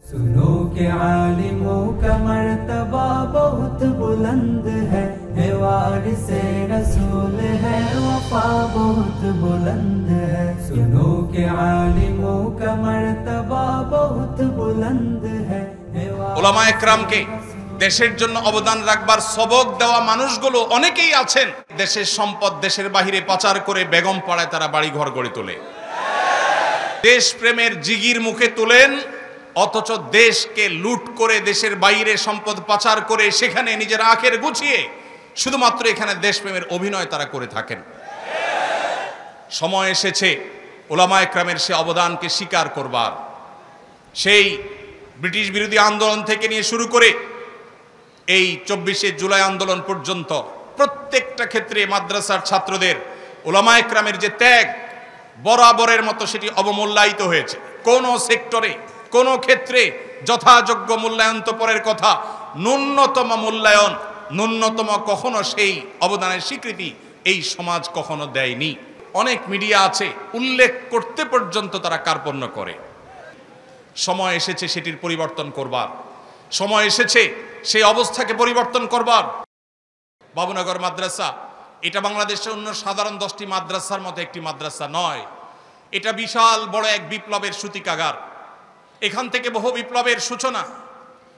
सुनो के आलिमों का मर्तबा बहुत बुलंद है वारिसे रसूल है वफा बहुत बुलंद है। सुनो के आलिमों का मर्तबा बहुत बुलंद है। উলামায়ে কেরামকে দেশের জন্য অবদান রাখবার সবক দেওয়া মানুষগুলো অনেকেই আছেন দেশের সম্পদ দেশের বাইরে পাচার করে বেগম পাড়ায় তারা বাড়ি ঘর গড়ে তোলে, দেশ প্রেমের জিগির মুখে তোলেন, অথচ দেশকে লুট করে দেশের বাইরে সম্পদ পাচার করে সেখানে নিজের আখের গুছিয়ে শুধুমাত্র এখানে দেশপ্রেমের অভিনয় তারা করে থাকেন। সময় এসেছে উলামায়ে কেরামের সে অবদানকে স্বীকার করবার। সেই ব্রিটিশ বিরোধী আন্দোলন থেকে নিয়ে শুরু করে এই ২৪শে জুলাই আন্দোলন পর্যন্ত প্রত্যেকটা ক্ষেত্রে মাদ্রাসার ছাত্রদের উলামায়ে কেরামের যে ত্যাগ বরাবরের মতো সেটি অবমূল্যায়িত হয়েছে। কোন সেক্টরে কোন ক্ষেত্রে যথাযোগ্য মূল্যায়ন তো পরের কথা, ন্যূনতম মূল্যায়ন ন্যূনতম কখনো সেই অবদানের স্বীকৃতি এই সমাজ কখনো দেয়নি। অনেক মিডিয়া আছে উল্লেখ করতে পর্যন্ত তারা কার্পণ্য করে। সময় এসেছে সেটির পরিবর্তন করবার, সময় এসেছে সেই অবস্থাকে পরিবর্তন করবার। বাবুনগর মাদ্রাসা এটা বাংলাদেশের অন্য সাধারণ 10টি মাদ্রাসার মতো একটি মাদ্রাসা নয়, এটা বিশাল বড় এক বিপ্লবের সূতিকাগার। এখান থেকে বহু বিপ্লবের সূচনা,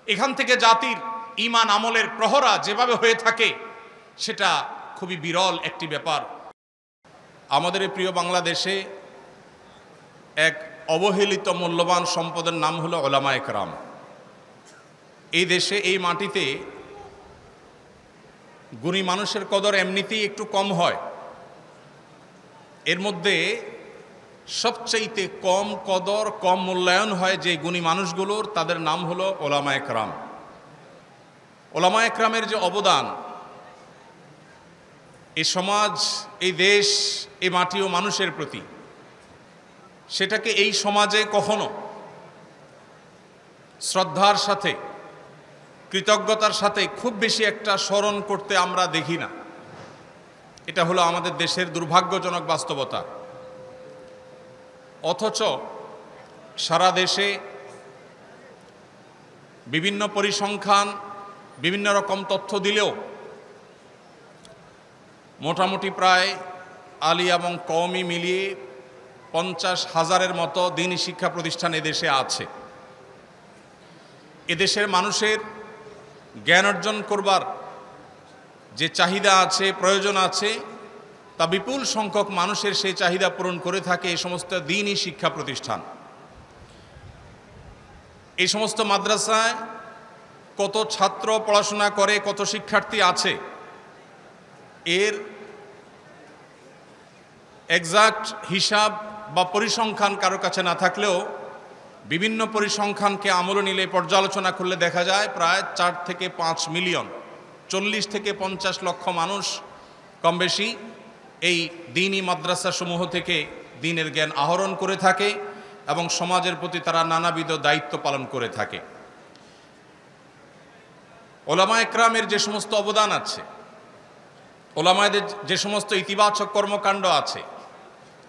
এখান থেকে জাতির ঈমান আমলের প্রহরা যেভাবে হয়ে থাকে সেটা খুবই বিরল একটি ব্যাপার। আমাদের এই প্রিয় বাংলাদেশে এক অবহেলিত মূল্যবান সম্পদের নাম হলো উলামায়ে কেরাম। এই দেশে এই মাটিতে গুণী মানুষের কদর এমনিতেই একটু কম হয়, এর মধ্যে সবচাইতে কম কদর কম মূল্যায়ন হয় যে গুণী মানুষগুলোর, তাদের নাম হলো উলামায়ে কেরাম। উলামায়ে কেরামের যে অবদান এই সমাজ এই দেশ এই মাটি ও মানুষের প্রতি, সেটাকে এই সমাজে কখনো শ্রদ্ধার সাথে কৃতজ্ঞতার সাথে খুব বেশি একটা স্মরণ করতে আমরা দেখি না। এটা হলো আমাদের দেশের দুর্ভাগ্যজনক বাস্তবতা। অথচ সারা দেশে বিভিন্ন পরিসংখ্যান বিভিন্ন রকম তথ্য দিলেও মোটামুটি প্রায় আলী এবং কওমি মিলিয়ে 50,000-এর মতো দ্বীনি শিক্ষা প্রতিষ্ঠান এদেশে আছে। এদেশের মানুষের জ্ঞান অর্জন করবার যে চাহিদা আছে প্রয়োজন আছে তা বিপুল সংখ্যক মানুষের সেই চাহিদা পূরণ করে থাকে এই সমস্ত দ্বীনি শিক্ষা প্রতিষ্ঠান। এই সমস্ত মাদ্রাসায় কত ছাত্র পড়াশোনা করে, কত শিক্ষার্থী আছে, এর এক্সাক্ট হিসাব বা পরিসংখ্যান কারো কাছে না থাকলেও বিভিন্ন পরিসংখ্যানকে আমলে নিলে পর্যালোচনা করলে দেখা যায় প্রায় 4 থেকে 5 মিলিয়ন 40 থেকে 50 লক্ষ মানুষ কম বেশি এই দ্বীনি মাদ্রাসা সমূহ থেকে দ্বীনের জ্ঞান আহরণ করে থাকে এবং সমাজের প্রতি তারা নানাবিধ দায়িত্ব পালন করে থাকে। উলামায়ে কেরামের যে সমস্ত অবদান আছে, উলামায়েদের যে সমস্ত ইতিবাচক কর্মকাণ্ড আছে,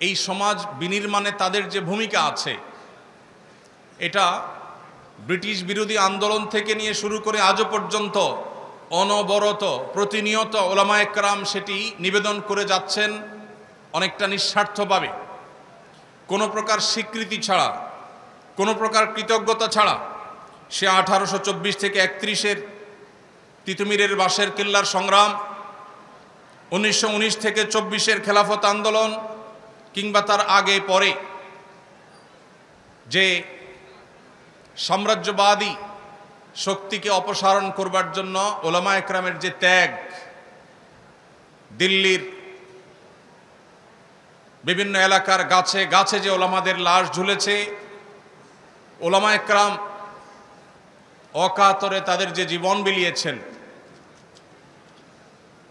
এই সমাজ বিনির্মাণে তাদের যে ভূমিকা আছে, এটা ব্রিটিশ বিরোধী আন্দোলন থেকে নিয়ে শুরু করে আজও পর্যন্ত অনবরত প্রতিনিয়ত উলামায়ে কেরাম সেটি নিবেদন করে যাচ্ছেন অনেকটা নিঃস্বার্থভাবে, কোনো প্রকার স্বীকৃতি ছাড়া, কোনো প্রকার কৃতজ্ঞতা ছাড়া। সে 1824 থেকে 31-এর তিতুমিরের বাঁশের কিল্লার সংগ্রাম, 1919 থেকে 24-এর খেলাফত আন্দোলন, কিংবা তার আগে পরে যে সাম্রাজ্যবাদী শক্তিকে অপসারণ করবার জন্য উলামায়ে কেরামের যে ত্যাগ, দিল্লির বিভিন্ন এলাকার গাছে গাছে যে ওলামাদের লাশ ঝুলেছে, উলামায়ে কেরাম অকাতরে তাদের যে জীবন বিলিয়েছেন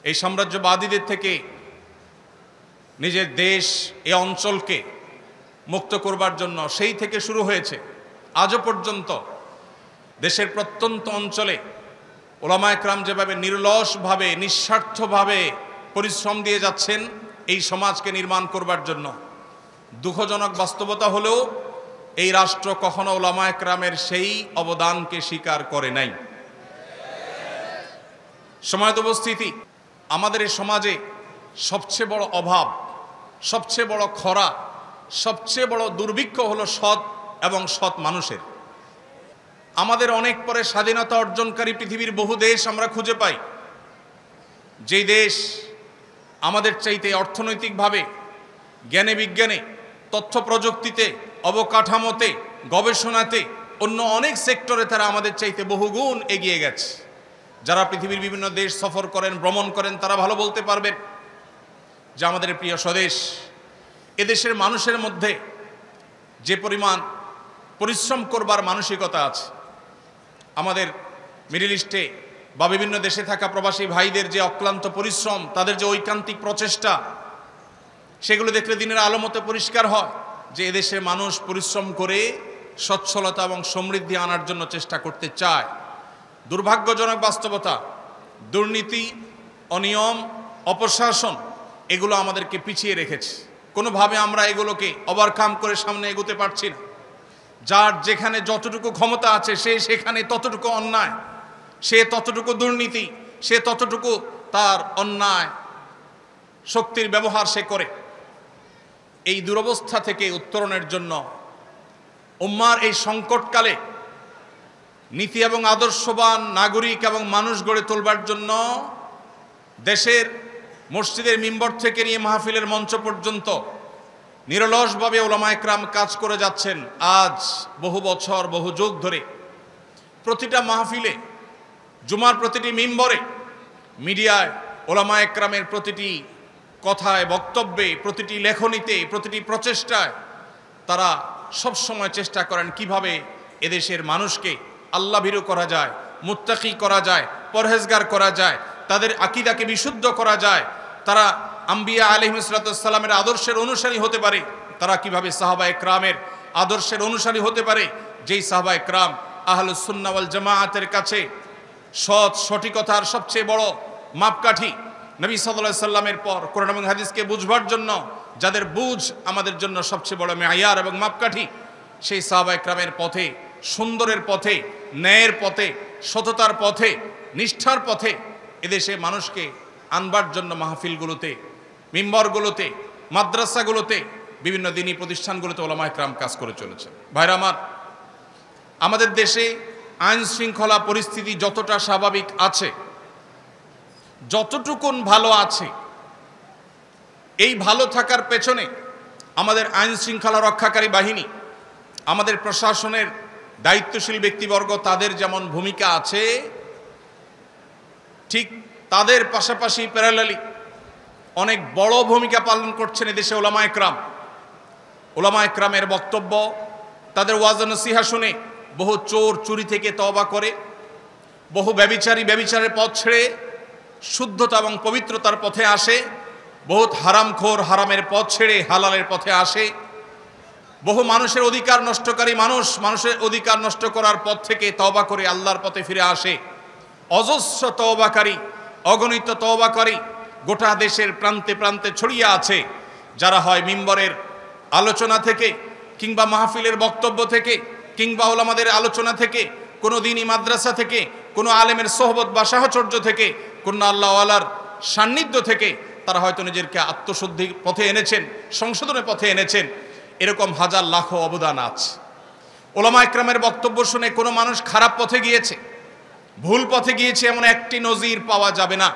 এই সাম্রাজ্যবাদীদের থেকে নিজের দেশ এ অঞ্চলকে মুক্ত করবার জন্য, সেই থেকে শুরু হয়েছে আজও পর্যন্ত দেশের প্রত্যন্ত অঞ্চলে উলামায়ে কেরাম যেভাবে নির্লসভাবে নিঃস্বার্থভাবে পরিশ্রম দিয়ে যাচ্ছেন এই সমাজকে নির্মাণ করবার জন্য। দুঃখজনক বাস্তবতা হলেও এই রাষ্ট্র কখনো উলামায়ে কেরামের সেই অবদানকে স্বীকার করে নাই। সময়ত উপস্থিতি, আমাদের এই সমাজে সবচেয়ে বড় অভাব, সবচেয়ে বড় খরা, সবচেয়ে বড় দুর্ভিক্ষ হলো সৎ এবং সৎ মানুষের। আমাদের অনেক পরে স্বাধীনতা অর্জনকারী পৃথিবীর বহু দেশ আমরা খুঁজে পাই, যেই দেশ আমাদের চাইতে অর্থনৈতিকভাবে, জ্ঞানে বিজ্ঞানে, তথ্য প্রযুক্তিতে, অবকাঠামোতে, গবেষণাতে, অন্য অনেক সেক্টরে তারা আমাদের চাইতে বহুগুণ এগিয়ে গেছে। যারা পৃথিবীর বিভিন্ন দেশ সফর করেন, ভ্রমণ করেন, তারা ভালো বলতে পারবেন যে আমাদের প্রিয় স্বদেশ, এদেশের মানুষের মধ্যে যে পরিমাণ পরিশ্রম করবার মানসিকতা আছে, আমাদের মিডল ইস্টে বা বিভিন্ন দেশে থাকা প্রবাসী ভাইদের যে অক্লান্ত পরিশ্রম, তাদের যে ঐকান্তিক প্রচেষ্টা, সেগুলো দেখলে দিনের আলো মতো পরিষ্কার হয় যে এদেশের মানুষ পরিশ্রম করে সচ্ছলতা এবং সমৃদ্ধি আনার জন্য চেষ্টা করতে চায়। দুর্ভাগ্যজনক বাস্তবতা, দুর্নীতি, অনিয়ম, অপশাসন এগুলো আমাদেরকে পিছিয়ে রেখেছে। কোনোভাবে আমরা এগুলোকে ওভারকাম করে সামনে এগোতে পারছি না। যার যেখানে যতটুকু ক্ষমতা আছে সে সেখানে ততটুকু অন্যায়, সে ততটুকু দুর্নীতি, সে ততটুকু তার অন্যায় শক্তির ব্যবহার সে করে। এই দুরবস্থা থেকে উত্তরণের জন্য উম্মার এই সংকটকালে নীতি এবং আদর্শবান নাগরিক এবং মানুষ গড়ে তোলবার জন্য দেশের মসজিদের মিম্বর থেকে নিয়ে মাহফিলের মঞ্চ পর্যন্ত নিরলসভাবে উলামায়ে কেরাম কাজ করে যাচ্ছেন আজ বহু বছর, বহু যুগ ধরে। প্রতিটা মাহফিলে, জুমার প্রতিটি মিম্বরে, মিডিয়ায় উলামায়ে কেরামের প্রতিটি কথায়, বক্তব্যে, প্রতিটি লেখনীতে, প্রতিটি প্রচেষ্টায় তারা সব সময় চেষ্টা করেন কিভাবে এদেশের মানুষকে আল্লাহভীরু করা যায়, মুত্তাকি করা যায়, পরহেজগার করা যায়, তাদের আকীদাকে বিশুদ্ধ করা যায়, তারা আম্বিয়া আলাইহিস সালামের আদর্শের অনুসারী হতে পারে, তারা কিভাবে সাহাবায়ে কেরামের আদর্শের অনুসারী হতে পারে, যেই সাহাবায়ে কেরাম আহলুস সুন্নাহ ওয়াল জামাআতের কাছে সৎ সঠিকতার সবচেয়ে বড় মাপকাঠি। নবী সাল্লাল্লাহু আলাইহি সাল্লামের পর কোরআন এবং হাদিসকে বুঝবার জন্য যাদের বুঝ আমাদের জন্য সবচেয়ে বড় মেয়ার এবং মাপকাঠি, সেই সাহাবায়ে কেরামের পথে, সুন্দরের পথে, ন্যায়ের পথে, সততার পথে, নিষ্ঠার পথে এদেশে মানুষকে আনবার জন্য মাহফিলগুলোতে, মিম্বরগুলোতে, মাদ্রাসাগুলোতে, বিভিন্ন দ্বীনি প্রতিষ্ঠানগুলোতে উলামায়ে কেরাম কাজ করে চলেছেন। ভাইরা আমার, আমাদের দেশে আইন শৃঙ্খলা পরিস্থিতি যতটা স্বাভাবিক আছে, যতটুকুন ভালো আছে, এই ভালো থাকার পেছনে আমাদের আইন শৃঙ্খলা রক্ষাকারী বাহিনী, আমাদের প্রশাসনের দায়িত্বশীল ব্যক্তিবর্গ, তাদের যেমন ভূমিকা আছে, ঠিক তাদের পাশাপাশি প্যারালালি অনেক বড় ভূমিকা পালন করছেন এদেশে উলামায়ে কেরাম। উলামায়ে কেরামের বক্তব্য, তাদের ওয়াজ নসিহা শুনে বহু চোর চুরি থেকে তওবা করে, বহু ব্যভিচারী ব্যভিচারের পথ ছেড়ে শুদ্ধতা এবং পবিত্রতার পথে আসে, বহুত হারামখোর হারামের পথ ছেড়ে হালালের পথে আসে, বহু মানুষের অধিকার নষ্টকারী মানুষ মানুষের অধিকার নষ্ট করার পথ থেকে তওবা করে আল্লাহর পথে ফিরে আসে। অজস্র তওবাকারী, অগণিত তওবাকারী গোটা দেশের প্রান্তে প্রান্তে ছড়িয়ে আছে, যারা হয় মিম্বরের আলোচনা থেকে, কিংবা মাহফিলের বক্তব্য থেকে, কিংবা উলামাদের আলোচনা থেকে, কোনো দ্বীনি মাদ্রাসা থেকে, কোনো আলেমের সোহবত বা সাহচর্য থেকে, কোনো আল্লাহওয়ালার সান্নিধ্য থেকে তারা হয়তো নিজেকে আত্মশুদ্ধির পথে এনেছেন, সংশোধনের পথে এনেছেন। এরকম হাজার লাখো অবদান আছে। উলামায়ে কেরামের বক্তব্য শুনে কোনো মানুষ খারাপ পথে গিয়েছে, ভুল পথে গিয়েছে এমন একটি নজির পাওয়া যাবে না।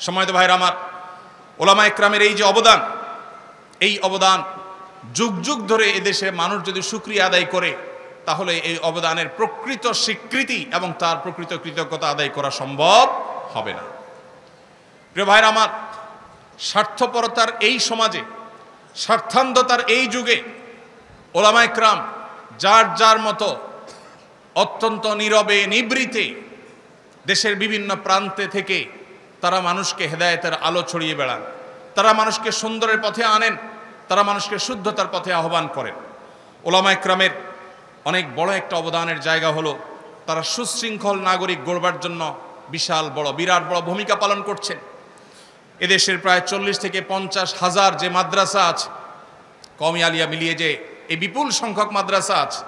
সম্মানিত ভাইরা আমার, উলামায়ে কেরামের এই যে অবদান, এই অবদান যুগ যুগ ধরে এদেশের মানুষ যদি শুকরিয়া আদায় করে, তাহলে এই অবদানের প্রকৃত স্বীকৃতি এবং তার প্রকৃত কৃতজ্ঞতা আদায় করা সম্ভব হবে না। প্রিয় ভাইরা আমার, স্বার্থপরতার এই সমাজে, স্বার্থান্ধতার এই যুগে উলামায়ে কেরাম যার যার মতো অত্যন্ত নীরবে নিভৃতে দেশের বিভিন্ন প্রান্তে থেকে তারা মানুষকে হেদায়েতের আলো ছড়িয়ে বেড়ান, তারা মানুষকে সুন্দরের পথে আনেন, তারা মানুষকে শুদ্ধতার পথে আহ্বান করেন। উলামায়ে কেরামের অনেক বড় একটা অবদানের জায়গা হলো তারা সুশৃঙ্খল নাগরিক গড়বার জন্য বিশাল বড়, বিরাট বড় ভূমিকা পালন করছেন। এদেশের প্রায় 40 থেকে 50 হাজার যে মাদ্রাসা আছে, কওমি আলিয়া মিলিয়ে যে এই বিপুল সংখ্যক মাদ্রাসা আছে,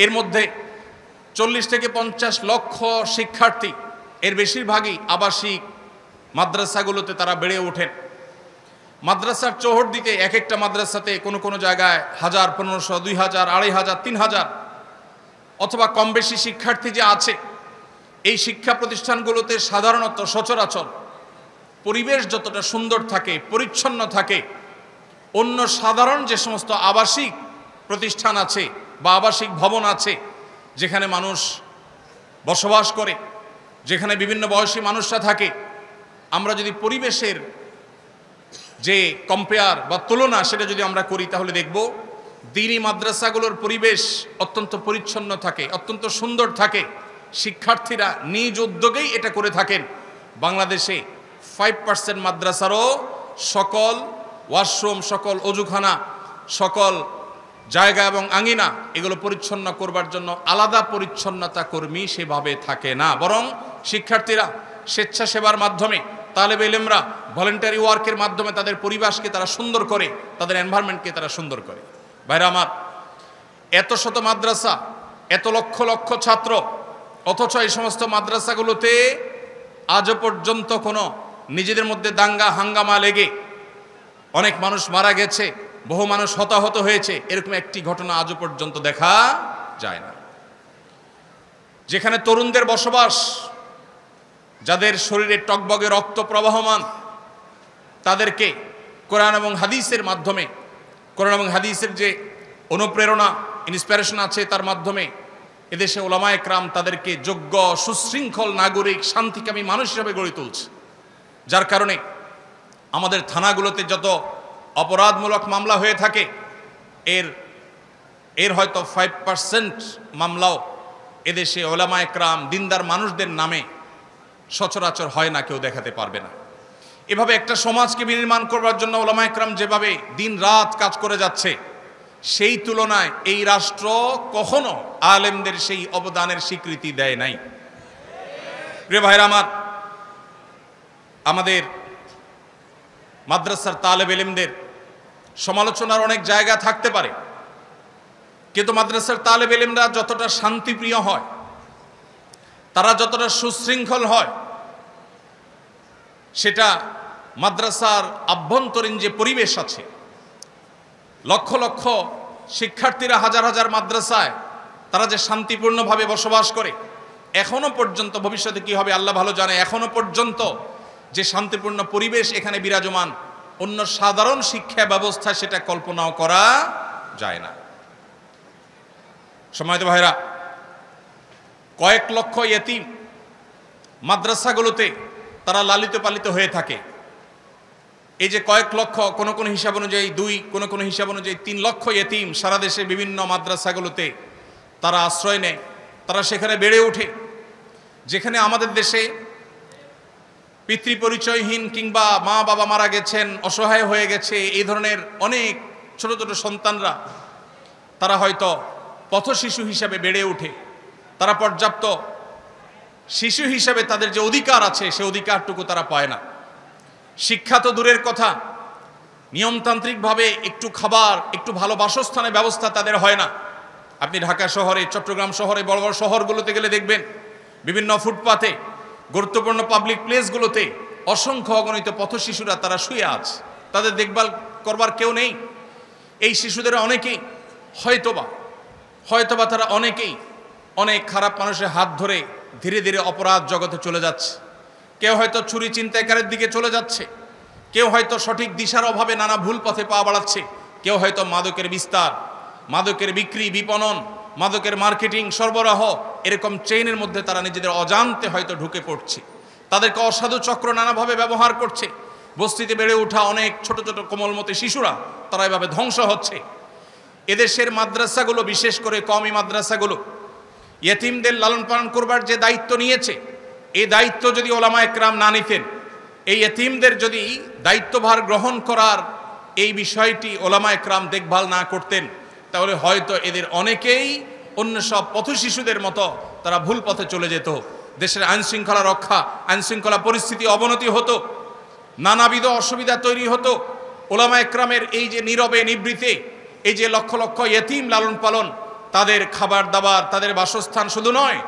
এর মধ্যে 40 থেকে 50 লক্ষ শিক্ষার্থী, এর বেশিরভাগই আবাসিক মাদ্রাসাগুলোতে তারা বেড়ে ওঠেন। মাদ্রাসার চৌহদ্দিতে এক একটা মাদ্রাসাতে কোনো কোনো জায়গায় 1000, 1500, 2000, 2500, 3000 অথবা কম বেশি শিক্ষার্থী যে আছে, এই শিক্ষা প্রতিষ্ঠানগুলোতে সাধারণত সচরাচর পরিবেশ যতটা সুন্দর থাকে, পরিচ্ছন্ন থাকে, অন্য সাধারণ যে সমস্ত আবাসিক প্রতিষ্ঠান আছে বা আবাসিক ভবন আছে যেখানে মানুষ বসবাস করে, যেখানে বিভিন্ন বয়সী মানুষরা থাকে, আমরা যদি পরিবেশের যে কম্পেয়ার বা তুলনা সেটা যদি আমরা করি তাহলে দেখব দ্বীনি মাদ্রাসাগুলোর পরিবেশ অত্যন্ত পরিচ্ছন্ন থাকে, অত্যন্ত সুন্দর থাকে। শিক্ষার্থীরা নিজ উদ্যোগেই এটা করে থাকেন। বাংলাদেশে 5% মাদ্রাসারও সকল ওয়াশরুম, সকল অজুখানা, সকল জায়গা এবং আঙিনা এগুলো পরিচ্ছন্ন করবার জন্য আলাদা পরিচ্ছন্নতা কর্মী সেভাবে থাকে না, বরং শিক্ষার্থীরা স্বেচ্ছাসেবার মাধ্যমে, তালেবে ইলমরা ভলেন্টারি ওয়ার্কের মাধ্যমে তাদের পরিবেশকে তারা সুন্দর করে, তাদের এনভায়রনমেন্টকে তারা সুন্দর করে। ভাইরা আমার, এত শত মাদ্রাসা, এত লক্ষ লক্ষ ছাত্র, অথচ এই সমস্ত মাদ্রাসাগুলোতে আজও পর্যন্ত কোনো নিজেদের মধ্যে দাঙ্গা হাঙ্গামা লেগে অনেক মানুষ মারা গেছে, বহু মানুষ হতাহত হয়েছে, এরকম একটি ঘটনা আজও পর্যন্ত দেখা যায় না। যেখানে তরুণদের বসবাস, যাদের শরীরে টকবগে রক্ত প্রবাহমান, তাদেরকে কোরআন এবং হাদিসের মাধ্যমে, কোরআন এবং হাদিসের যে অনুপ্রেরণা, ইন্সপিরেশন আছে তার মাধ্যমে এদেশে ওলামায়ে কেরাম তাদেরকে যোগ্য, সুশৃঙ্খল নাগরিক, শান্তিকামী মানুষ হিসেবে গড়ে তুলছে। যার কারণে আমাদের থানাগুলোতে যত অপরাধমূলক মামলা হয়ে থাকে এর হয়তো 5% মামলাও এদেশে ওলামায়ে কেরাম, দিনদার মানুষদের নামে সচরাচর হয় না, কেউ দেখাতে পারবে না। এভাবে একটা সমাজকে বিনির্মাণ করবার জন্য ওলামায়ে কেরাম যেভাবে দিন রাত কাজ করে যাচ্ছে, সেই তুলনায় এই রাষ্ট্র কখনো আলেমদের সেই অবদানের স্বীকৃতি দেয় নাই। প্রিয় ভাইরা আমার, আমাদের মাদ্রাসার তালেবে ইলমদের সমালোচনার অনেক জায়গা থাকতে পারে, কিন্তু মাদ্রাসার তালেবে ইলমরা যতটা শান্তিপ্রিয় হয়, তারা যতটা সুশৃঙ্খল হয়, সেটা মাদ্রাসার আভ্যন্তরীণ যে পরিবেশ আছে, লক্ষ লক্ষ শিক্ষার্থীরা হাজার হাজার মাদ্রাসায় তারা যে শান্তিপূর্ণভাবে বসবাস করে, এখনো পর্যন্ত, ভবিষ্যতে কি হবে আল্লাহ ভালো জানে, এখনো পর্যন্ত যে শান্তিপূর্ণ পরিবেশ এখানে বিরাজমান, অন্য সাধারণ শিক্ষা ব্যবস্থা সেটা কল্পনাও করা যায় না। সম্মানিত ভাইরা, কয়েক লক্ষ ইয়েতিম মাদ্রাসাগুলোতে তারা লালিত পালিত হয়ে থাকে। এই যে কয়েক লক্ষ, কোনো কোনো হিসাব অনুযায়ী 2, কোনো কোনো হিসাব অনুযায়ী 3 লক্ষ ইয়েতিম সারা দেশে বিভিন্ন মাদ্রাসাগুলোতে তারা আশ্রয় নেয়, তারা সেখানে বেড়ে ওঠে। যেখানে আমাদের দেশে পিতৃপরিচয়হীন কিংবা মা বাবা মারা গেছেন, অসহায় হয়ে গেছে, এই ধরনের অনেক ছোট ছোট সন্তানরা তারা হয়তো পথশিশু হিসাবে বেড়ে ওঠে। তারা পর্যাপ্ত শিশু হিসাবে তাদের যে অধিকার আছে সে অধিকারটুকু তারা পায় না। শিক্ষা তো দূরের কথা, নিয়মতান্ত্রিকভাবে একটু খাবার, একটু ভালো বাসস্থানের ব্যবস্থা তাদের হয় না। আপনি ঢাকা শহরে, চট্টগ্রাম শহরে, বড় বড় শহরগুলোতে গেলে দেখবেন বিভিন্ন ফুটপাতে, গুরুত্বপূর্ণ পাবলিক প্লেসগুলোতে অসংখ্য অগণিত পথশিশুরা তারা শুয়ে আছে, তাদের দেখভাল করবার কেউ নেই। এই শিশুদের অনেকেই হয়তোবা তারা অনেকেই অনেক খারাপ মানুষের হাত ধরে ধীরে ধীরে অপরাধ জগতে চলে যাচ্ছে। কেউ হয়তো চুরি ছিনতাইকারের দিকে চলে যাচ্ছে, কেউ হয়তো সঠিক দিশার অভাবে নানা ভুল পথে পা বাড়াচ্ছে, কেউ হয়তো মাদকের বিস্তার, মাদকের বিক্রি, বিপণন, মাদকের মার্কেটিং, সরবরাহ, এরকম চেইনের মধ্যে তারা নিজেদের অজান্তে হয়তো ঢুকে পড়ছে। তাদেরকে অসাধু চক্র নানাভাবে ব্যবহার করছে। বস্তিতে বেড়ে ওঠা অনেক ছোট ছোট কোমলমতি শিশুরা তারা এভাবে ধ্বংস হচ্ছে। এদেশের মাদ্রাসাগুলো, বিশেষ করে কওমি মাদ্রাসাগুলো, ইয়েতিমদের লালন পালন করবার যে দায়িত্ব নিয়েছে, এই দায়িত্ব যদি ওলামায়ে কেরাম না নিতেন, এই ইয়েতিমদের যদি দায়িত্বভার গ্রহণ করার এই বিষয়টি ওলামায়ে কেরাম দেখভাল না করতেন, তাহলে হয়তো এদের অনেকেই অন্য সব পথশিশুদের মতো তারা ভুল পথে চলে যেত। দেশের আইনশৃঙ্খলা রক্ষা, আইনশৃঙ্খলা পরিস্থিতি অবনতি হতো, নানাবিধ অসুবিধা তৈরি হতো। ওলামায়ে কেরামের এই যে নীরবে নিবৃতে এই যে লক্ষ লক্ষ ইয়েতিম লালন পালন, তাদের খাবার দাবার, তাদের বাসস্থান শুধু নয়,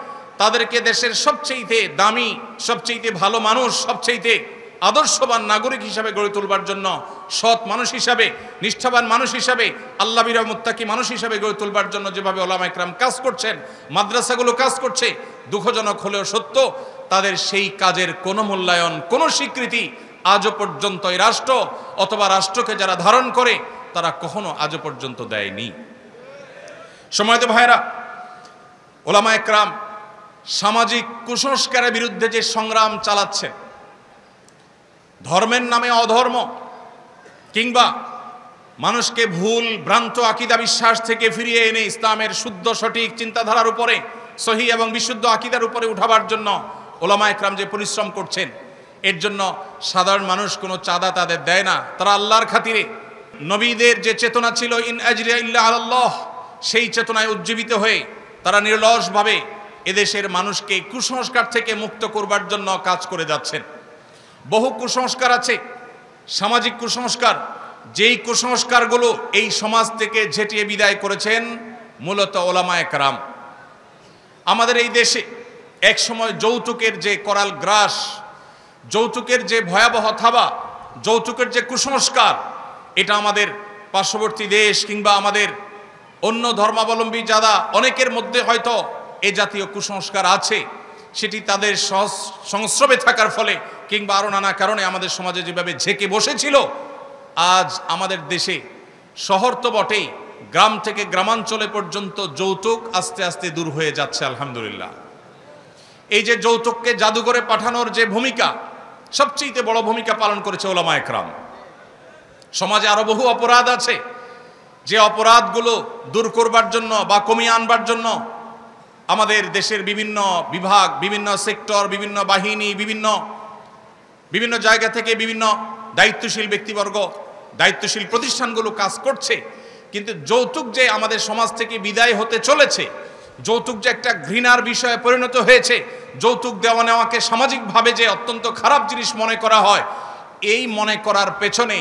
তাদেরকে দেশের সবচেয়ে দামি, সবচেয়ে ভালো মানুষ, সবচেয়ে আদর্শবান নাগরিক হিসাবে গড়ে তুলবার জন্য, সৎ মানুষ হিসাবে, নিষ্ঠাবান মানুষ হিসাবে, আল্লাহ বিরা মুত্তাকি মানুষ হিসাবে গড়ে তুলবার জন্য যেভাবে ওলামা ইকরাম কাজ করছেন, মাদ্রাসাগুলো কাজ করছে, দুঃখজনক হলেও সত্য, তাদের সেই কাজের কোনো মূল্যায়ন, কোনো স্বীকৃতি আজও পর্যন্ত এই রাষ্ট্র অথবা রাষ্ট্রকে যারা ধারণ করে তারা কখনো আজও পর্যন্ত দেয়নি। সম্মানিত ভাইরা, ওলামা ইকরাম সামাজিক কুসংস্কারের বিরুদ্ধে যে সংগ্রাম চালাচ্ছেন, ধর্মের নামে অধর্ম কিংবা মানুষকে ভুল ভ্রান্ত আকীদা বিশ্বাস থেকে ফিরিয়ে এনে ইসলামের শুদ্ধ সঠিক চিন্তাধারার উপরে, সহি এবং বিশুদ্ধ আকীদার উপরে উঠাবার জন্য ওলামা ইকরাম যে পরিশ্রম করছেন, এর জন্য সাধারণ মানুষ কোনো চাঁদা তাদের দেয় না। তারা আল্লাহর খাতিরে নবীদের যে চেতনা ছিল, ইন আজরিয়া ইল্লা আলাল্লাহ, সেই চেতনায় উজ্জীবিত হয়ে তারা নিরলসভাবে এদেশের মানুষকে কুসংস্কার থেকে মুক্ত করবার জন্য কাজ করে যাচ্ছেন। বহু কুসংস্কার আছে, সামাজিক কুসংস্কার, যেই কুসংস্কারগুলো এই সমাজ থেকে ঝেঁটিয়ে বিদায় করেছেন মূলত ওলামা ইকরাম। আমাদের এই দেশে একসময় যৌতুকের যে করাল গ্রাস, যৌতুকের যে ভয়াবহ থাবা, যৌতুকের যে কুসংস্কার, এটা আমাদের পার্শ্ববর্তী দেশ কিংবা আমাদের অন্য ধর্মাবলম্বী যারা অনেকের মধ্যে হয়তো এ জাতীয় কুসংস্কার আছে, সেটি তাদের সংস্রবে থাকার ফলে কিংবা আরও নানা কারণে আমাদের সমাজে যেভাবে ঝেঁকে বসেছিল, আজ আমাদের দেশে শহর তো বটেই, গ্রাম থেকে গ্রামাঞ্চলে পর্যন্ত যৌতুক আস্তে আস্তে দূর হয়ে যাচ্ছে আলহামদুলিল্লাহ। এই যে যৌতুককে জাদুঘরে পাঠানোর যে ভূমিকা, সবচেয়ে বড় ভূমিকা পালন করেছে ওলামা ইকরাম। সমাজে আরো বহু অপরাধ আছে, যে অপরাধগুলো দূর করবার জন্য বা কমিয়ে আনবার জন্য আমাদের দেশের বিভিন্ন বিভাগ, বিভিন্ন সেক্টর, বিভিন্ন বাহিনী, বিভিন্ন জায়গা থেকে বিভিন্ন দায়িত্বশীল ব্যক্তিবর্গ, দায়িত্বশীল প্রতিষ্ঠানগুলো কাজ করছে। কিন্তু যৌতুক যে আমাদের সমাজ থেকে বিদায় হতে চলেছে, যৌতুক যে একটা ঘৃণার বিষয়ে পরিণত হয়েছে, যৌতুক দেওয়া নেওয়াকে সামাজিকভাবে যে অত্যন্ত খারাপ জিনিস মনে করা হয়, এই মনে করার পেছনে,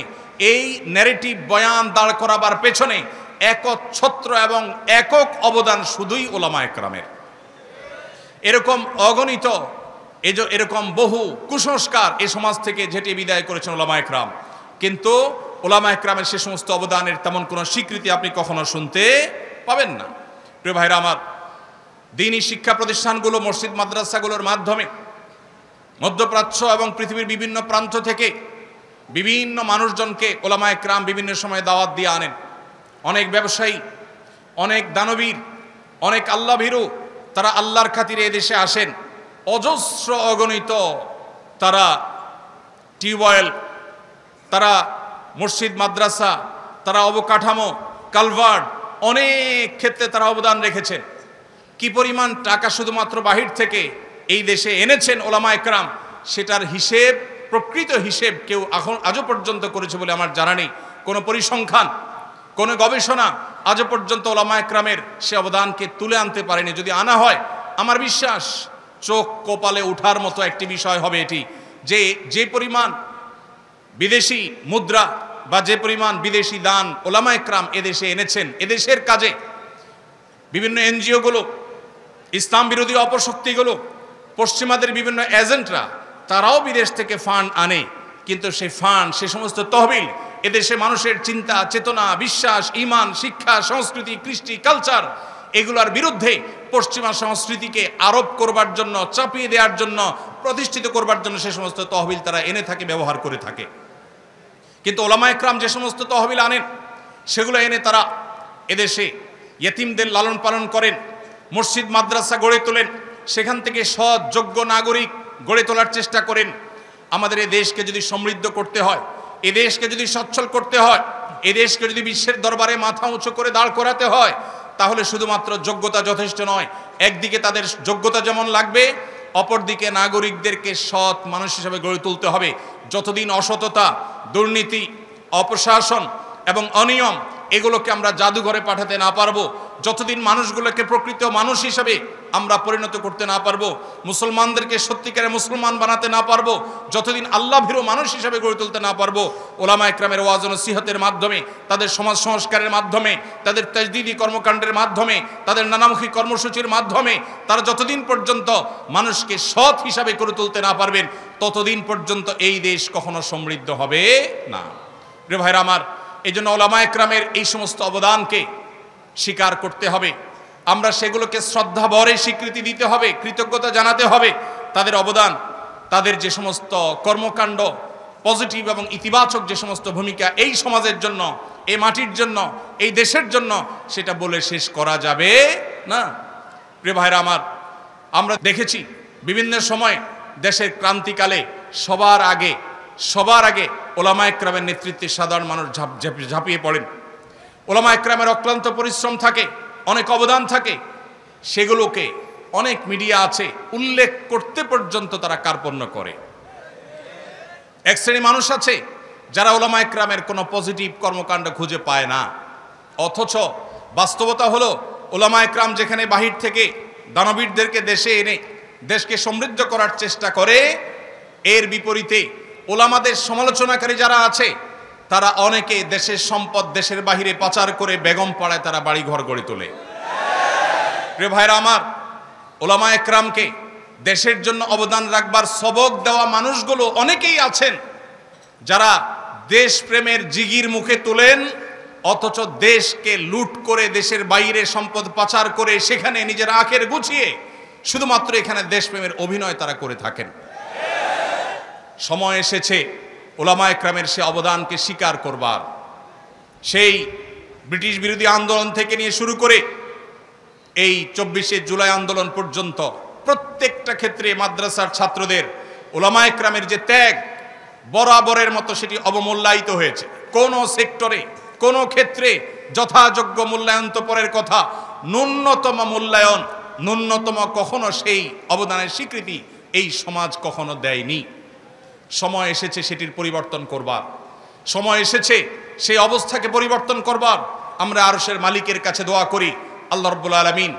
এই ন্যারেটিভ বয়ান দাঁড় করাবার পেছনে একচ্ছত্র এবং একক অবদান শুধুই ওলামা ইকরামের। এরকম অগণিত এরকম বহু কুসংস্কার এই সমাজ থেকে ঝেঁটিয়ে বিদায় করেছেন ওলামা ইকরাম, কিন্তু ওলামা ইকরামের সে সমস্ত অবদানের তেমন কোনো স্বীকৃতি আপনি কখনো শুনতে পাবেন না। প্রিয় ভাইরা আমার, দ্বীনি শিক্ষা প্রতিষ্ঠানগুলো, মসজিদ মাদ্রাসাগুলোর মাধ্যমে মধ্যপ্রাচ্য এবং পৃথিবীর বিভিন্ন প্রান্ত থেকে বিভিন্ন মানুষজনকে ওলামা ইকরাম বিভিন্ন সময় দাওয়াত দিয়ে আনেন। অনেক ব্যবসায়ী, অনেক দানবীর, অনেক আল্লাহ ভীরু, তারা আল্লাহর খাতিরে এদেশে আসেন। অজস্র অগণিত তারা টিউবওয়েল, তারা মসজিদ মাদ্রাসা, তারা অবকাঠামো, কালভার্ট, অনেক ক্ষেত্রে তারা অবদান রেখেছেন। কি পরিমাণ টাকা শুধুমাত্র বাহির থেকে এই দেশে এনেছেন ওলামা ইকরাম, সেটার হিসেব, প্রকৃত হিসেব কেউ আজও পর্যন্ত করেছে বলে আমার জানা নেই। কোনো পরিসংখ্যান, কোনো গবেষণা আজও পর্যন্ত ওলামা ইকরামের সে অবদানকে তুলে আনতে পারেনি। যদি আনা হয়, আমার বিশ্বাস চোখ কপালে ওঠার মতো একটি বিষয় হবে এটি, যে পরিমাণ বিদেশি মুদ্রা বা যে পরিমাণ বিদেশি দান ওলামা ইকরাম এদেশে এনেছেন, এদেশের কাজে বিভিন্ন এনজিওগুলো, ইসলাম বিরোধী অপশক্তিগুলো, পশ্চিমাদের বিভিন্ন এজেন্টরা, তারাও বিদেশ থেকে ফান্ড আনে, কিন্তু সেই ফান্ড, সে সমস্ত তহবিল এদেশে মানুষের চিন্তা, চেতনা, বিশ্বাস, ঈমান, শিক্ষা, সংস্কৃতি, কৃষ্টি, কালচার, এগুলোর বিরুদ্ধে পশ্চিমা সংস্কৃতিকে আরোপ করবার জন্য, চাপিয়ে দেওয়ার জন্য, প্রতিষ্ঠিত করবার জন্য সে সমস্ত তহবিল তারা এনে থাকে, ব্যবহার করে থাকে। কিন্তু ওলামা ইকরাম যে সমস্ত তহবিল আনেন, সেগুলো এনে তারা এদেশে ইয়েতিমদের লালন পালন করেন, মসজিদ মাদ্রাসা গড়ে তোলেন, সেখান থেকে সৎ যোগ্য নাগরিক গড়ে তোলার চেষ্টা করেন। আমাদের এই দেশকে যদি সমৃদ্ধ করতে হয়, এ দেশকে যদি সচ্ছল করতে হয়, এ দেশকে যদি বিশ্বের দরবারে মাথা উঁচু করে দাঁড় করাতে হয়, তাহলে শুধুমাত্র যোগ্যতা যথেষ্ট নয়। একদিকে তাদের যোগ্যতা যেমন লাগবে, অপরদিকে নাগরিকদেরকে সৎ মানুষ হিসেবে গড়ে তুলতে হবে। যতদিন অসততা, দুর্নীতি, অপশাসন এবং অনিয়ম এগুলোকে আমরা জাদুঘরে পাঠাতে না পারবো, যতদিন মানুষগুলোকে প্রকৃত মানুষ হিসাবে আমরা পরিণত করতে না পারবো, মুসলমানদেরকে সত্যিকারের মুসলমান বানাতে না পারবো, যতদিন আল্লাহ ভীরু মানুষ হিসাবে গড়ে তুলতে না পারবো, ওলামা একরামের ওয়াজ ও নসিহতের মাধ্যমে, তাদের সমাজ সংস্কারের মাধ্যমে, তাদের তাজদিদি কর্মকাণ্ডের মাধ্যমে, তাদের নানামুখী কর্মসূচির মাধ্যমে তারা যতদিন পর্যন্ত মানুষকে সৎ হিসাবে গড়ে তুলতে না পারবেন, ততদিন পর্যন্ত এই দেশ কখনো সমৃদ্ধ হবে না। প্রিয় ভাইরা আমার, এই জন্য ওলামা একরামের এই সমস্ত অবদানকে স্বীকার করতে হবে, আমরা সেগুলোকে শ্রদ্ধা ভরে স্বীকৃতি দিতে হবে, কৃতজ্ঞতা জানাতে হবে। তাদের অবদান, তাদের যে সমস্ত কর্মকাণ্ড, পজিটিভ এবং ইতিবাচক যে সমস্ত ভূমিকা এই সমাজের জন্য, এই মাটির জন্য, এই দেশের জন্য, সেটা বলে শেষ করা যাবে না। প্রিয় ভাইরা আমার, আমরা দেখেছি বিভিন্ন সময় দেশের ক্রান্তিকালে সবার আগে ওলামা একরামের নেতৃত্বে সাধারণ মানুষ ঝাঁপিয়ে পড়েন। ওলামা একরামের অক্লান্ত পরিশ্রম থাকে, অনেক অবদান থাকে, সেগুলোকে অনেক মিডিয়া আছে উল্লেখ করতে পর্যন্ত তারা কার্পণ্য করে। এক শ্রেণী মানুষ আছে যারা ওলামা একরামের কোনো পজিটিভ কর্মকাণ্ড খুঁজে পায় না, অথচ বাস্তবতা হলো ওলামা একরাম যেখানে বাহির থেকে দানবীরদেরকে দেশে এনে দেশকে সমৃদ্ধ করার চেষ্টা করে, এর বিপরীতে ওলামাদের সমালোচনাকারী যারা আছে তারা অনেকে দেশের সম্পদ দেশের বাহিরে পাচার করে বেগম পাড়ায় তারা বাড়ি ঘর গড়ে তোলে। প্রিয় ভাইরা আমার, ওলামা একরামকে দেশের জন্য অবদান রাখবার সবক দেওয়া মানুষগুলো অনেকেই আছেন যারা দেশপ্রেমের জিগির মুখে তোলেন, অথচ দেশকে লুট করে দেশের বাইরে সম্পদ পাচার করে সেখানে নিজের আখের গুছিয়ে শুধুমাত্র এখানে দেশপ্রেমের অভিনয় তারা করে থাকেন। সময় এসেছে ওলামা একরামের সে অবদানকে স্বীকার করবার। সেই ব্রিটিশ বিরোধী আন্দোলন থেকে নিয়ে শুরু করে এই 24শে জুলাই আন্দোলন পর্যন্ত প্রত্যেকটা ক্ষেত্রে মাদ্রাসার ছাত্রদের ওলামা একরামের যে ত্যাগ বরাবরের মতো সেটি অবমূল্যায়িত হয়েছে। কোন সেক্টরে, কোন ক্ষেত্রে যথাযোগ্য মূল্যায়ন তো পরের কথা, ন্যূনতম মূল্যায়ন, ন্যূনতম কখনো সেই অবদানের স্বীকৃতি এই সমাজ কখনো দেয়নি। সময় এসেছে সেটির পরিবর্তন করবার, সময় এসেছে সেই অবস্থাকে পরিবর্তন করবার। আমরা আরশের মালিকের কাছে দোয়া করি, আল্লাহ রাব্বুল আলামিন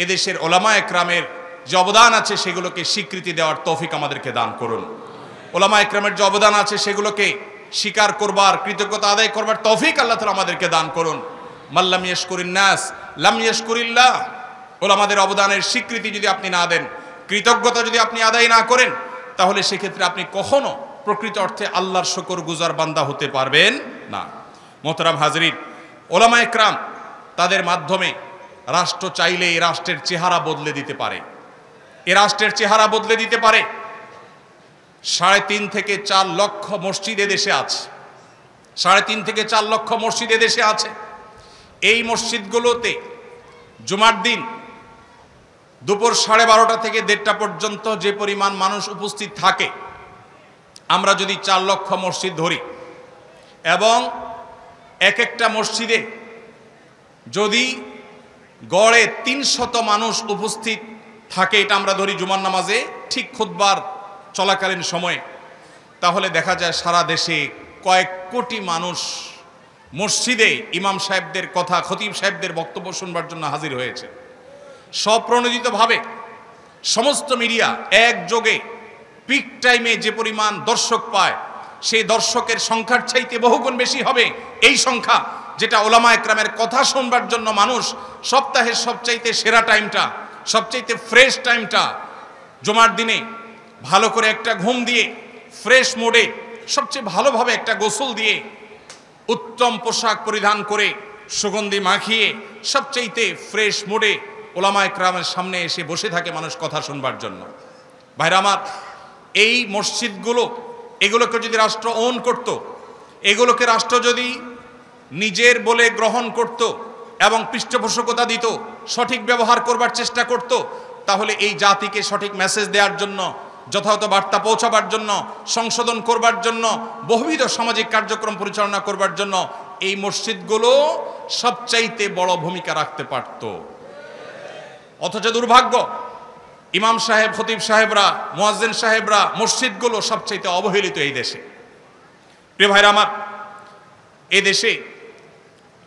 এদেশের ওলামা একরামের যে অবদান আছে সেগুলোকে স্বীকৃতি দেওয়ার তৌফিক আমাদেরকে দান করুন। ওলামা একরামের যে অবদান আছে সেগুলোকে স্বীকার করবার, কৃতজ্ঞতা আদায় করবার তৌফিক আল্লাহ তাআলা আমাদেরকে দান করুন। মাল্লাম ইয়াশকুরিন নাস লাম ইয়াশকুরিল্লাহ। ওলামাদের অবদানের স্বীকৃতি যদি আপনি না দেন, কৃতজ্ঞতা যদি আপনি আদায় না করেন, তাহলে সেক্ষেত্রে আপনি কখনো প্রকৃত অর্থে আল্লাহর শুকরগুজার বান্দা হতে পারবেন না। মোহতারাম হাজরিন, ওলামা একরাম তাদের মাধ্যমে রাষ্ট্র চাইলে এই রাষ্ট্রের চেহারা বদলে দিতে পারে, এ রাষ্ট্রের চেহারা বদলে দিতে পারে। 3.5 থেকে 4 লক্ষ মসজিদ দেশে আছে, 3.5 থেকে 4 লক্ষ মসজিদ দেশে আছে। এই মসজিদগুলোতে জুমার দিন দুপুর 12:30 থেকে 1:30 পর্যন্ত যে পরিমাণ মানুষ উপস্থিত থাকে, আমরা যদি 4 লক্ষ মসজিদ ধরি এবং এক একটা মসজিদে যদি গড়ে 300 মানুষ উপস্থিত থাকে, এটা আমরা ধরি জুমার নামাজে ঠিক খুতবার চলাকালীন সময়ে, তাহলে দেখা যায় সারা দেশে কয়েক কোটি মানুষ মসজিদে ইমাম সাহেবদের কথা, খতিব সাহেবদের বক্তব্য শুনবার জন্য হাজির হয়েছে। স্বপ্রণোদিতভাবে সমস্ত মিডিয়া একযোগে পিক টাইমে যে পরিমাণ দর্শক পায়, সেই দর্শকের সংখ্যার চাইতে বহুগুণ বেশি হবে এই সংখ্যা, যেটা ওলামা একরামের কথা শুনবার জন্য মানুষ সপ্তাহের সবচাইতে সেরা টাইমটা, সবচাইতে ফ্রেশ টাইমটা জুমার দিনে ভালো করে একটা ঘুম দিয়ে ফ্রেশ মোডে সবচেয়ে ভালোভাবে একটা গোসল দিয়ে উত্তম পোশাক পরিধান করে সুগন্ধি মাখিয়ে সবচাইতে ফ্রেশ মোডে ওলামা একরামের সামনে এসে বসে থাকে মানুষ কথা শুনবার জন্য। ভাইরা আমার, এই মসজিদগুলো, এগুলোকে যদি রাষ্ট্র ওন করত, এগুলোকে রাষ্ট্র যদি নিজের বলে গ্রহণ করত এবং পৃষ্ঠপোষকতা দিত, সঠিক ব্যবহার করবার চেষ্টা করত, তাহলে এই জাতিকে সঠিক মেসেজ দেওয়ার জন্য, যথাযথ বার্তা পৌঁছাবার জন্য, সংশোধন করবার জন্য, বহুবিধ সামাজিক কার্যক্রম পরিচালনা করবার জন্য এই মসজিদগুলো সবচাইতে বড় ভূমিকা রাখতে পারত। অথচ দুর্ভাগ্য, ইমাম সাহেব, খতিব সাহেবরা, মুয়াজ্জিন সাহেবরা, মসজিদগুলো সবচাইতে অবহেলিত এই দেশে। প্রিয় ভাইরা আমার, এই দেশে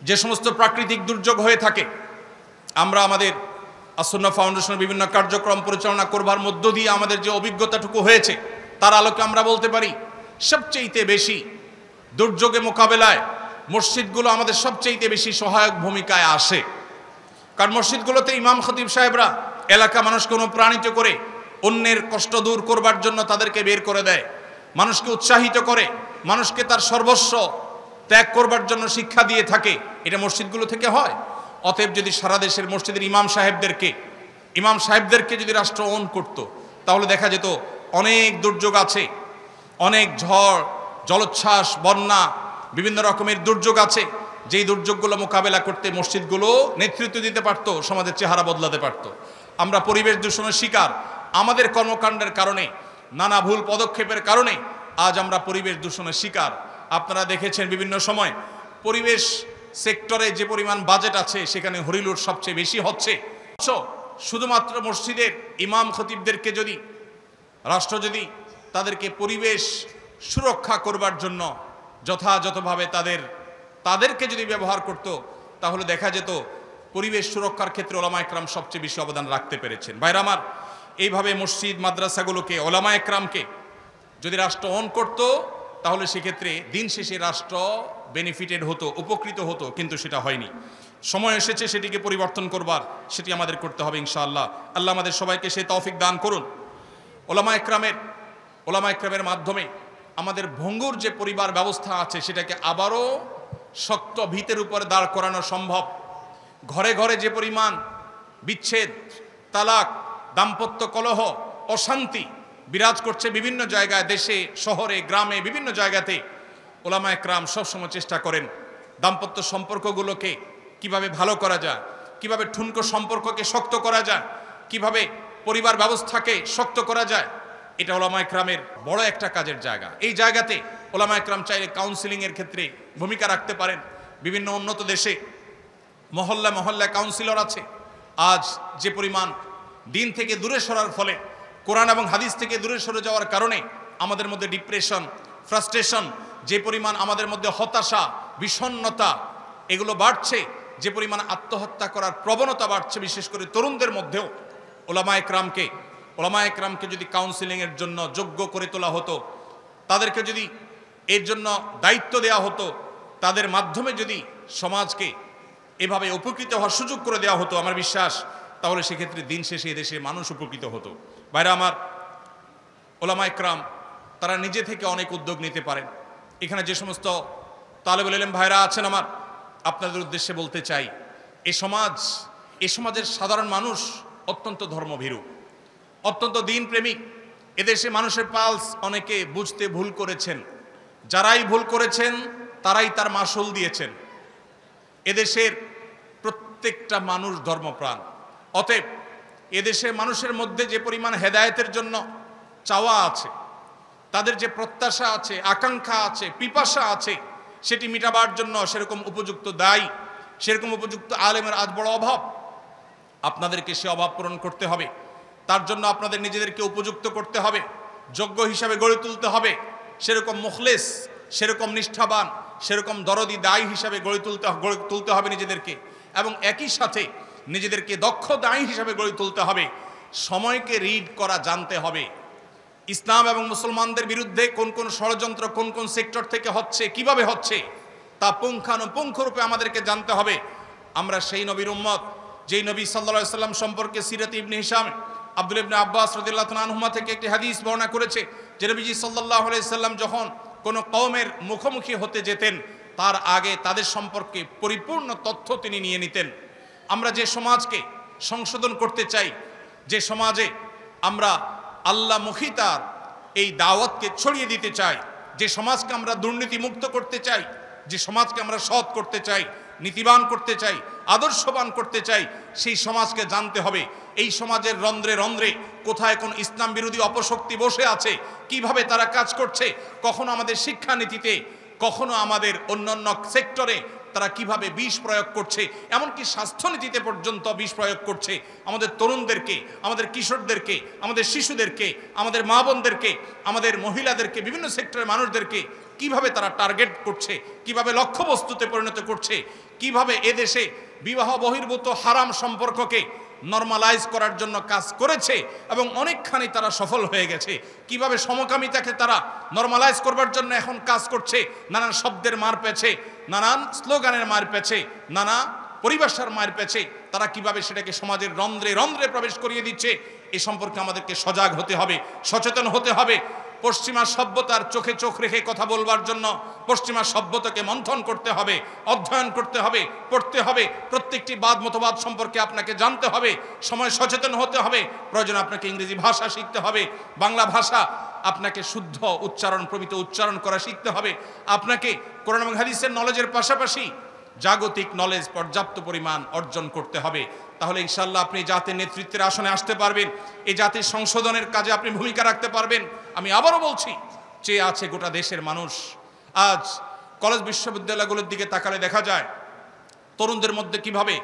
যে সমস্ত প্রাকৃতিক দুর্যোগ হয়ে থাকে, আমরা আমাদের আসুন্নাহ ফাউন্ডেশনের বিভিন্ন কার্যক্রম পরিচালনা করবার মধ্য দিয়ে আমাদের যে অভিজ্ঞতাটুকু হয়েছে তার আলোকে আমরা বলতে পারি সবচেয়ে বেশি দুর্যোগে মোকাবেলায় মসজিদগুলো আমাদের সবচেয়ে বেশি সহায়ক ভূমিকায় আসে। কারণ মসজিদগুলোতে ইমাম খতিব সাহেবরা এলাকা মানুষকে অনুপ্রাণিত করে অন্যের কষ্ট দূর করবার জন্য তাদেরকে বের করে দেয়, মানুষকে উৎসাহিত করে, মানুষকে তার সর্বস্ব ত্যাগ করবার জন্য শিক্ষা দিয়ে থাকে। এটা মসজিদগুলো থেকে হয়। অতএব যদি সারা দেশের মসজিদের ইমাম সাহেবদেরকে যদি রাষ্ট্র অন করত, তাহলে দেখা যেত অনেক দুর্যোগ আছে, অনেক ঝড়, জলোচ্ছ্বাস, বন্যা, বিভিন্ন রকমের দুর্যোগ আছে, যেই দুর্যোগগুলো মোকাবেলা করতে মসজিদগুলো নেতৃত্ব দিতে পারত, সমাজের চেহারা বদলাতে পারত। আমরা পরিবেশ দূষণের শিকার, আমাদের কর্মকাণ্ডের কারণে, নানা ভুল পদক্ষেপের কারণে আজ আমরা পরিবেশ দূষণের শিকার। আপনারা দেখেছেন বিভিন্ন সময় পরিবেশ সেক্টরে যে পরিমাণ বাজেট আছে সেখানে হরিলুট সবচেয়ে বেশি হচ্ছে। শুধুমাত্র মসজিদের ইমাম খতিবদেরকে যদি রাষ্ট্র যদি তাদেরকে পরিবেশ সুরক্ষা করবার জন্য যথাযথভাবে তাদেরকে যদি ব্যবহার করত, তাহলে দেখা যেত পরিবেশ সুরক্ষার ক্ষেত্রে ওলামায়ে কেরাম সবচেয়ে বেশি অবদান রাখতে পেরেছেন। ভাইরা আমার, এইভাবে মসজিদ মাদ্রাসাগুলোকে, ওলামায়ে কেরামকে যদি রাষ্ট্র অন করত, তাহলে সেক্ষেত্রে দিন শেষে রাষ্ট্র বেনিফিটেড হতো, উপকৃত হতো, কিন্তু সেটা হয়নি। সময় এসেছে সেটিকে পরিবর্তন করবার, সেটি আমাদের করতে হবে ইনশাআল্লাহ। আল্লাহ আমাদের সবাইকে সেই তৌফিক দান করুন। ওলামায়ে কেরামের মাধ্যমে আমাদের ভঙ্গুর যে পরিবার ব্যবস্থা আছে সেটাকে আবারও শক্ত ভিতের উপরে দাঁড় করানো সম্ভব। ঘরে ঘরে যে পরিমাণ বিচ্ছেদ, তালাক, দাম্পত্য কলহ, অশান্তি বিরাজ করছে বিভিন্ন জায়গায়, দেশে, শহরে, গ্রামে, বিভিন্ন জায়গাতে, ওলামায়ে কেরাম সবসময় চেষ্টা করেন দাম্পত্য সম্পর্কগুলোকে কিভাবে ভালো করা যায়, কিভাবে ঠুনকো সম্পর্ককে শক্ত করা যায়, কিভাবে পরিবার ব্যবস্থাকে শক্ত করা যায়। এটা ওলামায়ে কেরামের বড় একটা কাজের জায়গা। এই জায়গাতে ওলামায়ে কেরাম চাইলে কাউন্সিলিংয়ের ক্ষেত্রে ভূমিকা রাখতে পারেন। বিভিন্ন উন্নত দেশে মহল্লা কাউন্সিলর আছে। আজ যে পরিমাণ দিন থেকে দূরে সরার ফলে, কোরআন এবং হাদিস থেকে দূরে সরে যাওয়ার কারণে আমাদের মধ্যে ডিপ্রেশন, ফ্রাস্ট্রেশন, যে পরিমাণ আমাদের মধ্যে হতাশা, বিষণ্ণতা এগুলো বাড়ছে, যে পরিমাণ আত্মহত্যা করার প্রবণতা বাড়ছে বিশেষ করে তরুণদের মধ্যেও, ওলামায়ে কেরামকে যদি কাউন্সিলিংয়ের জন্য যোগ্য করে তোলা হতো, তাদেরকে যদি এর জন্য দায়িত্ব দেওয়া হতো, তাদের মাধ্যমে যদি সমাজকে এভাবে উপকৃত হওয়ার সুযোগ করে দেওয়া হতো, আমার বিশ্বাস তাহলে সেক্ষেত্রে দিন শেষে এদেশে মানুষ উপকৃত হতো। ভাইরা আমার, ওলামায়ে কেরাম তারা নিজে থেকে অনেক উদ্যোগ নিতে পারেন। এখানে যে সমস্ত তালেবুল ইলম ভাইরা আছেন, আমার আপনাদের উদ্দেশ্যে বলতে চাই, এ সমাজের সাধারণ মানুষ অত্যন্ত ধর্মভীরু, অত্যন্ত দিনপ্রেমিক। এদেশে মানুষের পালস অনেকে বুঝতে ভুল করেছেন, যারাই ভুল করেছেন তারাই তার মাসুল দিয়েছেন। এদেশের প্রত্যেকটা মানুষ ধর্মপ্রাণ। অতএব এদেশে মানুষের মধ্যে যে পরিমাণ হেদায়েতের জন্য চাওয়া আছে, তাদের যে প্রত্যাশা আছে, আকাঙ্ক্ষা আছে, পিপাসা আছে, সেটি মিটাবার জন্য সেরকম উপযুক্ত দায়ী, সেরকম উপযুক্ত আলেমের আজ বড় অভাব। আপনাদেরকে সে অভাব পূরণ করতে হবে। তার জন্য আপনাদের নিজেদেরকে উপযুক্ত করতে হবে, যোগ্য হিসাবে গড়ে তুলতে হবে, সেরকম মুখলেস, সেরকম নিষ্ঠাবান, সেরকম দরদি দায়ী হিসাবে গড়ে তুলতে হবে নিজেদেরকে, এবং একই সাথে নিজেদেরকে দক্ষ দায়ী হিসাবে গড়ে তুলতে হবে। সময়কে রিড করা জানতে হবে। ইসলাম এবং মুসলমানদের বিরুদ্ধে কোন কোন ষড়যন্ত্র কোন কোন সেক্টর থেকে হচ্ছে, কিভাবে হচ্ছে, তা পুঙ্খানুপুঙ্খরূপে আমাদেরকে জানতে হবে। আমরা সেই নবীর উম্মত, যেই নবী সাল্লাল্লাহু আলাইহি সাল্লাম সম্পর্কে সিরাত ইবনে হিশাম আব্দুল ইবনে আব্বাস রাদিয়াল্লাহু তাআলা আনহুমা থেকে একটি হাদিস বর্ণনা করেছে যে নবীজি সাল্লাল্লাহু আলাইহি সাল্লাম যখন কোনো কওমের মুখোমুখি হতে যেতেন, তার আগে তাদের সম্পর্কে পরিপূর্ণ তথ্য তিনি নিয়ে নিতেন। আমরা যে সমাজকে সংশোধন করতে চাই, যে সমাজে আমরা আল্লাহমুখিতার এই দাওয়াতকে ছড়িয়ে দিতে চাই, যে সমাজকে আমরা দুর্নীতিমুক্ত করতে চাই, যে সমাজকে আমরা সৎ করতে চাই, নীতিবান করতে চাই, আদর্শবান করতে চাই, সেই সমাজকে জানতে হবে এই সমাজের রন্ধ্রে রন্ধ্রে কোথায় কোন ইসলাম বিরোধী অপশক্তি বসে আছে, কিভাবে তারা কাজ করছে, কখনো আমাদের শিক্ষানীতিতে, কখনো আমাদের অন্যান্য সেক্টরে তারা কিভাবে বিষ প্রয়োগ করছে, এমনকি স্বাস্থ্যনীতিতে পর্যন্ত বিষ প্রয়োগ করছে। আমাদের তরুণদেরকে, আমাদের কিশোরদেরকে, আমাদের শিশুদেরকে, আমাদের মা বোনদেরকে, আমাদের মহিলাদেরকে, বিভিন্ন সেক্টরের মানুষদেরকে কিভাবে তারা টার্গেট করছে, কিভাবে লক্ষ্যবস্তুতে পরিণত করছে, কিভাবে এদেশে বিবাহ বহির্ভূত হারাম সম্পর্ককে নরমালাইজ করার জন্য কাজ করেছে এবং অনেকখানি তারা সফল হয়ে গেছে, কিভাবে সমকামিতাকে তারা নরমালাইজ করবার জন্য এখন কাজ করছে, নানান শব্দের মার পেছে, নানান স্লোগানের মার পেছে, নানা পরিভাষার মার পেছে, তারা কিভাবে সেটাকে সমাজের রন্ধ্রে রন্ধ্রে প্রবেশ করিয়ে দিচ্ছে। এ সম্পর্কে আমাদেরকে সজাগ হতে হবে, সচেতন হতে হবে। পশ্চিমা সভ্যতার চোখে চোখ রেখে কথা বলবার জন্য পশ্চিমা সভ্যতাকে মন্থন করতে হবে, অধ্যয়ন করতে হবে, পড়তে হবে, প্রত্যেকটি বাদ মতবাদ সম্পর্কে আপনাকে জানতে হবে, সময় সচেতন হতে হবে। প্রয়োজন আপনাকে ইংরেজি ভাষা শিখতে হবে, বাংলা ভাষা আপনাকে শুদ্ধ উচ্চারণ প্রমিত উচ্চারণ করা শিখতে হবে। আপনাকে কোরআন এবং হাদিসের নলেজের পাশাপাশি জাগতিক নলেজ পর্যাপ্ত পরিমাণ অর্জন করতে হবে। তাহলে ইনশাআল্লাহ আপনি জাতির নেতৃত্বের আসনে আসতে পারবেন, এই জাতির সংশোধনের কাজে আপনি ভূমিকা রাখতে পারবেন। আমি আবারও বলছি, চেয়ে আছে গোটা দেশের মানুষ। আজ কলেজ বিশ্ববিদ্যালয়গুলোর দিকে তাকালে দেখা যায় তরুণদের মধ্যে কিভাবে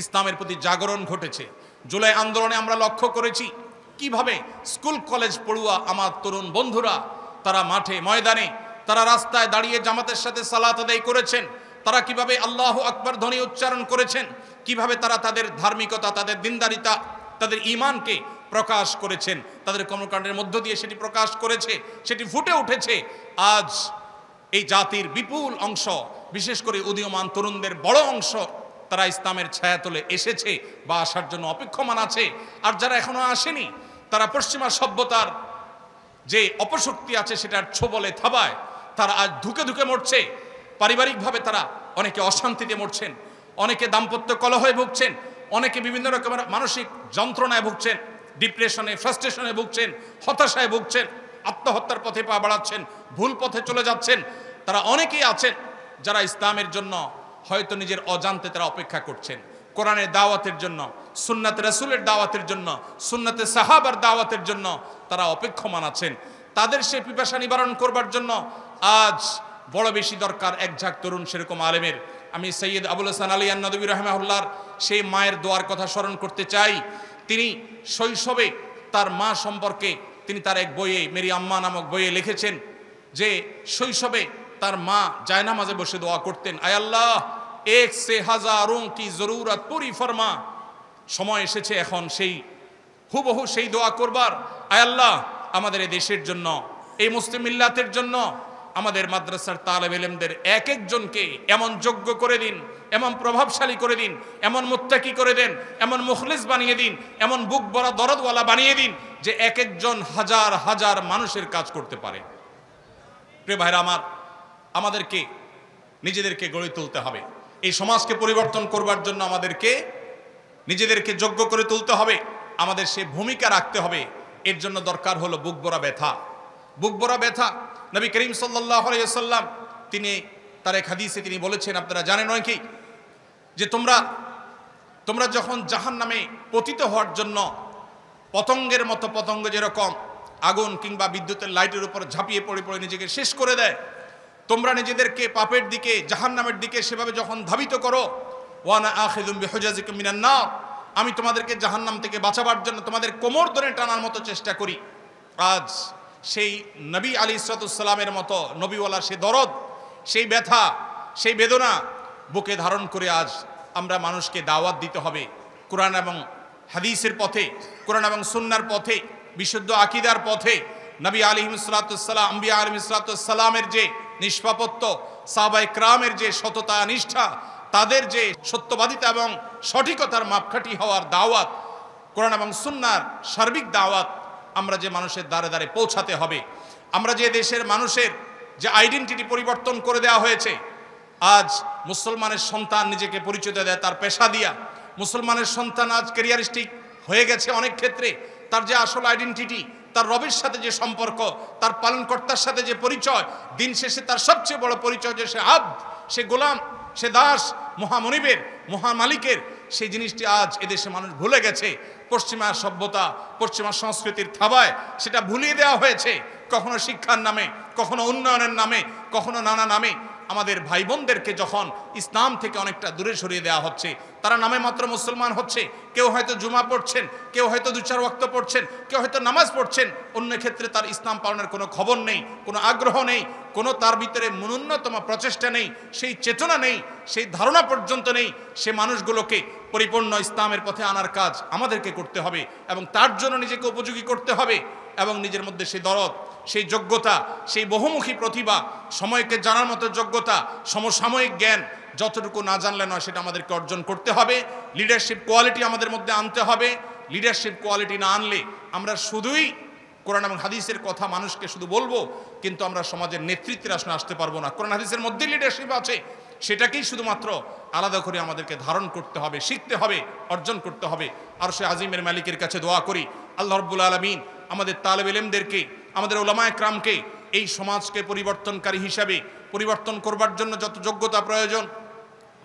ইসলামের প্রতি জাগরণ ঘটেছে। জুলাই আন্দোলনে আমরা লক্ষ্য করেছি কিভাবে স্কুল কলেজ পড়ুয়া আমার তরুণ বন্ধুরা তারা মাঠে ময়দানে, তারা রাস্তায় দাঁড়িয়ে জামাতের সাথে সালাত আদায় করেছেন, তারা কিভাবে আল্লাহু আকবার ধ্বনি উচ্চারণ করেছেন, কিভাবে তারা তাদের ধার্মিকতা, তাদের দিনদারিতা, তাদের ঈমানকে প্রকাশ করেছেন, তাদের কর্মকাণ্ডের মধ্য দিয়ে সেটি প্রকাশ করেছে, সেটি ফুটে উঠেছে। আজ এই জাতির বিপুল অংশ, বিশেষ করে উদীয়মান তরুণদের বড় অংশ, তারা ইসলামের ছায়াতলে এসেছে বা আসার জন্য অপেক্ষমান আছে। আর যারা এখনো আসেনি, তারা পশ্চিমা সভ্যতার যে অপশক্তি আছে সেটার ছোবলে থাবায় তারা আজ ধুকে ধুকে মরছে। পারিবারিকভাবে তারা অনেকে অশান্তিতে মরছেন, অনেকে দাম্পত্য কলহে ভুগছেন, অনেকে বিভিন্ন রকমের মানসিক যন্ত্রণায় ভুগছেন, ডিপ্রেশনে, ফ্রাস্ট্রেশনে ভুগছেন, হতাশায় ভুগছেন, আত্মহত্যার পথে পা বাড়াচ্ছেন, ভুল পথে চলে যাচ্ছেন। তারা অনেকেই আছেন যারা ইসলামের জন্য হয়তো নিজের অজান্তে তারা অপেক্ষা করছেন, কোরআনের দাওয়াতের জন্য, সুন্নাতে রাসূলের দাওয়াতের জন্য, সুন্নাতে সাহাবার দাওয়াতের জন্য তারা অপেক্ষমান আছেন। তাদের সেই পিপাসা নিবারণ করবার জন্য আজ বড় বেশি দরকার এক ঝাঁক তরুণ সেরকম আলেমের। আমি সৈয়দ আবুল হাসান আলী আন-নদভী রাহিমাহুল্লাহর সেই মায়ের দোয়ার কথা স্মরণ করতে চাই। তিনি শৈশবে তার মা সম্পর্কে তিনি তার এক বইয়ে, মেরি আম্মা নামক বইয়ে লিখেছেন যে শৈশবে তার মা জায়নামাজে বসে দোয়া করতেন, আয় আল্লাহ এক সে হাজারোं की जरूरत पूरी फरमा। সময় এসেছে এখন সেই হুবহু সেই দোয়া করবার। আয় আল্লাহ আমাদের এই দেশের জন্য, এই মুসলিম মিল্লাতের জন্য, আমাদের মাদ্রাসার তালেব ইলমদের এক একজনকে এমন যোগ্য করে দিন, এমন প্রভাবশালী করে দিন, এমন মুত্তাকি করে দেন, এমন মুখলিস বানিয়ে দিন, এমন বুক ভরা দরদওয়ালা বানিয়ে দিন যে এক একজন হাজার হাজার মানুষের কাজ করতে পারে। প্রিয় ভাইরা আমার, আমাদেরকে নিজেদেরকে গড়ে তুলতে হবে। এই সমাজকে পরিবর্তন করবার জন্য আমাদেরকে নিজেদেরকে যোগ্য করে তুলতে হবে, আমাদের সে ভূমিকা রাখতে হবে। এর জন্য দরকার হলো বুক ভরা ব্যথা। বুক ভরা ব্যথা নবী করিম সাল্লাল্লাহু আলাইহি ওয়াসাল্লাম তিনি তার এক হাদিসে তিনি বলেছেন, আপনারা জানেন নাকি, যে তোমরা যখন জাহান্নামে পতিত হওয়ার জন্য পতঙ্গের মতো, পতঙ্গ যেরকম আগুন কিংবা বিদ্যুতের লাইটের উপর ঝাঁপিয়ে পড়ে পড়ে নিজেকে শেষ করে দেয়, তোমরা নিজেদেরকে পাপের দিকে, জাহান্নামের দিকে সেভাবে যখন ধাবিত করো, ওয়ানা আখিযুম বিহুজাজিকুম মিনান নার, আমি তোমাদেরকে জাহান্নাম থেকে বাঁচাবার জন্য তোমাদের কোমর ধরে টানার মতো চেষ্টা করি। আজ সেই নবী আলাইহিস সালামের মতো নবীওয়ালার সেই দরদ, সেই ব্যথা, সেই বেদনা বুকে ধারণ করে আজ আমরা মানুষকে দাওয়াত দিতে হবে কোরআন এবং হাদিসের পথে, কোরআন এবং সুন্নাহর পথে, বিশুদ্ধ আকীদার পথে। নবী আলাইহিস সালাম, আম্বিয়া আলাইহিস সালামের যে নিষ্পাপত্য, সাহাবায়ে কেরামের যে সততা নিষ্ঠা, তাদের যে সত্যবাদিতা এবং সঠিকতার মাপকাঠি হওয়ার দাওয়াত, কোরআন এবং সুন্নাহর সার্বিক দাওয়াত আমরা যে মানুষের দ্বারে দ্বারে পৌঁছাতে হবে। আমরা যে দেশের মানুষের যে আইডেন্টিটি পরিবর্তন করে দেওয়া হয়েছে, আজ মুসলমানের সন্তান নিজেকে পরিচয় দেয় তার পেশা দিয়া, মুসলমানের সন্তান আজ ক্যারিয়ারিস্টিক হয়ে গেছে অনেক ক্ষেত্রে। তার যে আসল আইডেন্টিটি, তার রবের সাথে যে সম্পর্ক, তার পালনকর্তার সাথে যে পরিচয়, দিন শেষে তার সবচেয়ে বড় পরিচয় যে সে আব্দ, সে গোলাম, সে দাস, মহামনিবের, মহামালিকের, সেই জিনিসটি আজ এদেশে মানুষ ভুলে গেছে। পশ্চিমা সভ্যতা, পশ্চিমা সংস্কৃতির থাবায় সেটা ভুলিয়ে দেওয়া হয়েছে, কখনো শিক্ষার নামে, কখনো উন্নয়নের নামে, কখনো নানা নামে। আমাদের ভাই বোনদেরকে যখন ইসলাম থেকে অনেকটা দূরে সরিয়ে দেওয়া হচ্ছে, তারা নামে মাত্র মুসলমান হচ্ছে, কেউ হয়তো জুমা পড়ছেন, কেউ হয়তো 2-4 ওয়াক্ত পড়ছেন, কেউ হয়তো নামাজ পড়ছেন, অন্য ক্ষেত্রে তার ইসলাম পালনের কোনো খবর নেই, কোনো আগ্রহ নেই, কোনো তার ভিতরে ন্যূনতম প্রচেষ্টা নেই, সেই চেতনা নেই, সেই ধারণা পর্যন্ত নেই। সে মানুষগুলোকে পরিপূর্ণ ইসলামের পথে আনার কাজ আমাদেরকে করতে হবে এবং তার জন্য নিজেকে উপযোগী করতে হবে এবং নিজের মধ্যে সেই দরদ, সেই যোগ্যতা, সেই বহুমুখী প্রতিভা, সময়কে জানার মতো যোগ্যতা, সমসাময়িক জ্ঞান যতটুকু না জানলে নয় সেটা আমাদেরকে অর্জন করতে হবে। লিডারশিপ কোয়ালিটি আমাদের মধ্যে আনতে হবে। লিডারশিপ কোয়ালিটি না আনলে আমরা শুধুই কোরআন এবং হাদিসের কথা মানুষকে শুধু বলবো, কিন্তু আমরা সমাজের নেতৃত্বের আসনে আসতে পারবো না। কোরআন হাদিসের মধ্যে লিডারশিপ আছে, সেটাকেই শুধুমাত্র আলাদা করে আমাদেরকে ধারণ করতে হবে, শিখতে হবে, অর্জন করতে হবে। আর সে আজিমের মালিকের কাছে দোয়া করি, আল্লাহ রাব্বুল আলামিন আমাদের তালেব ইলমদেরকে, আমাদের উলামায়ে কেরামকে এই সমাজকে পরিবর্তনকারী হিসাবে পরিবর্তন করবার জন্য যত যোগ্যতা প্রয়োজন,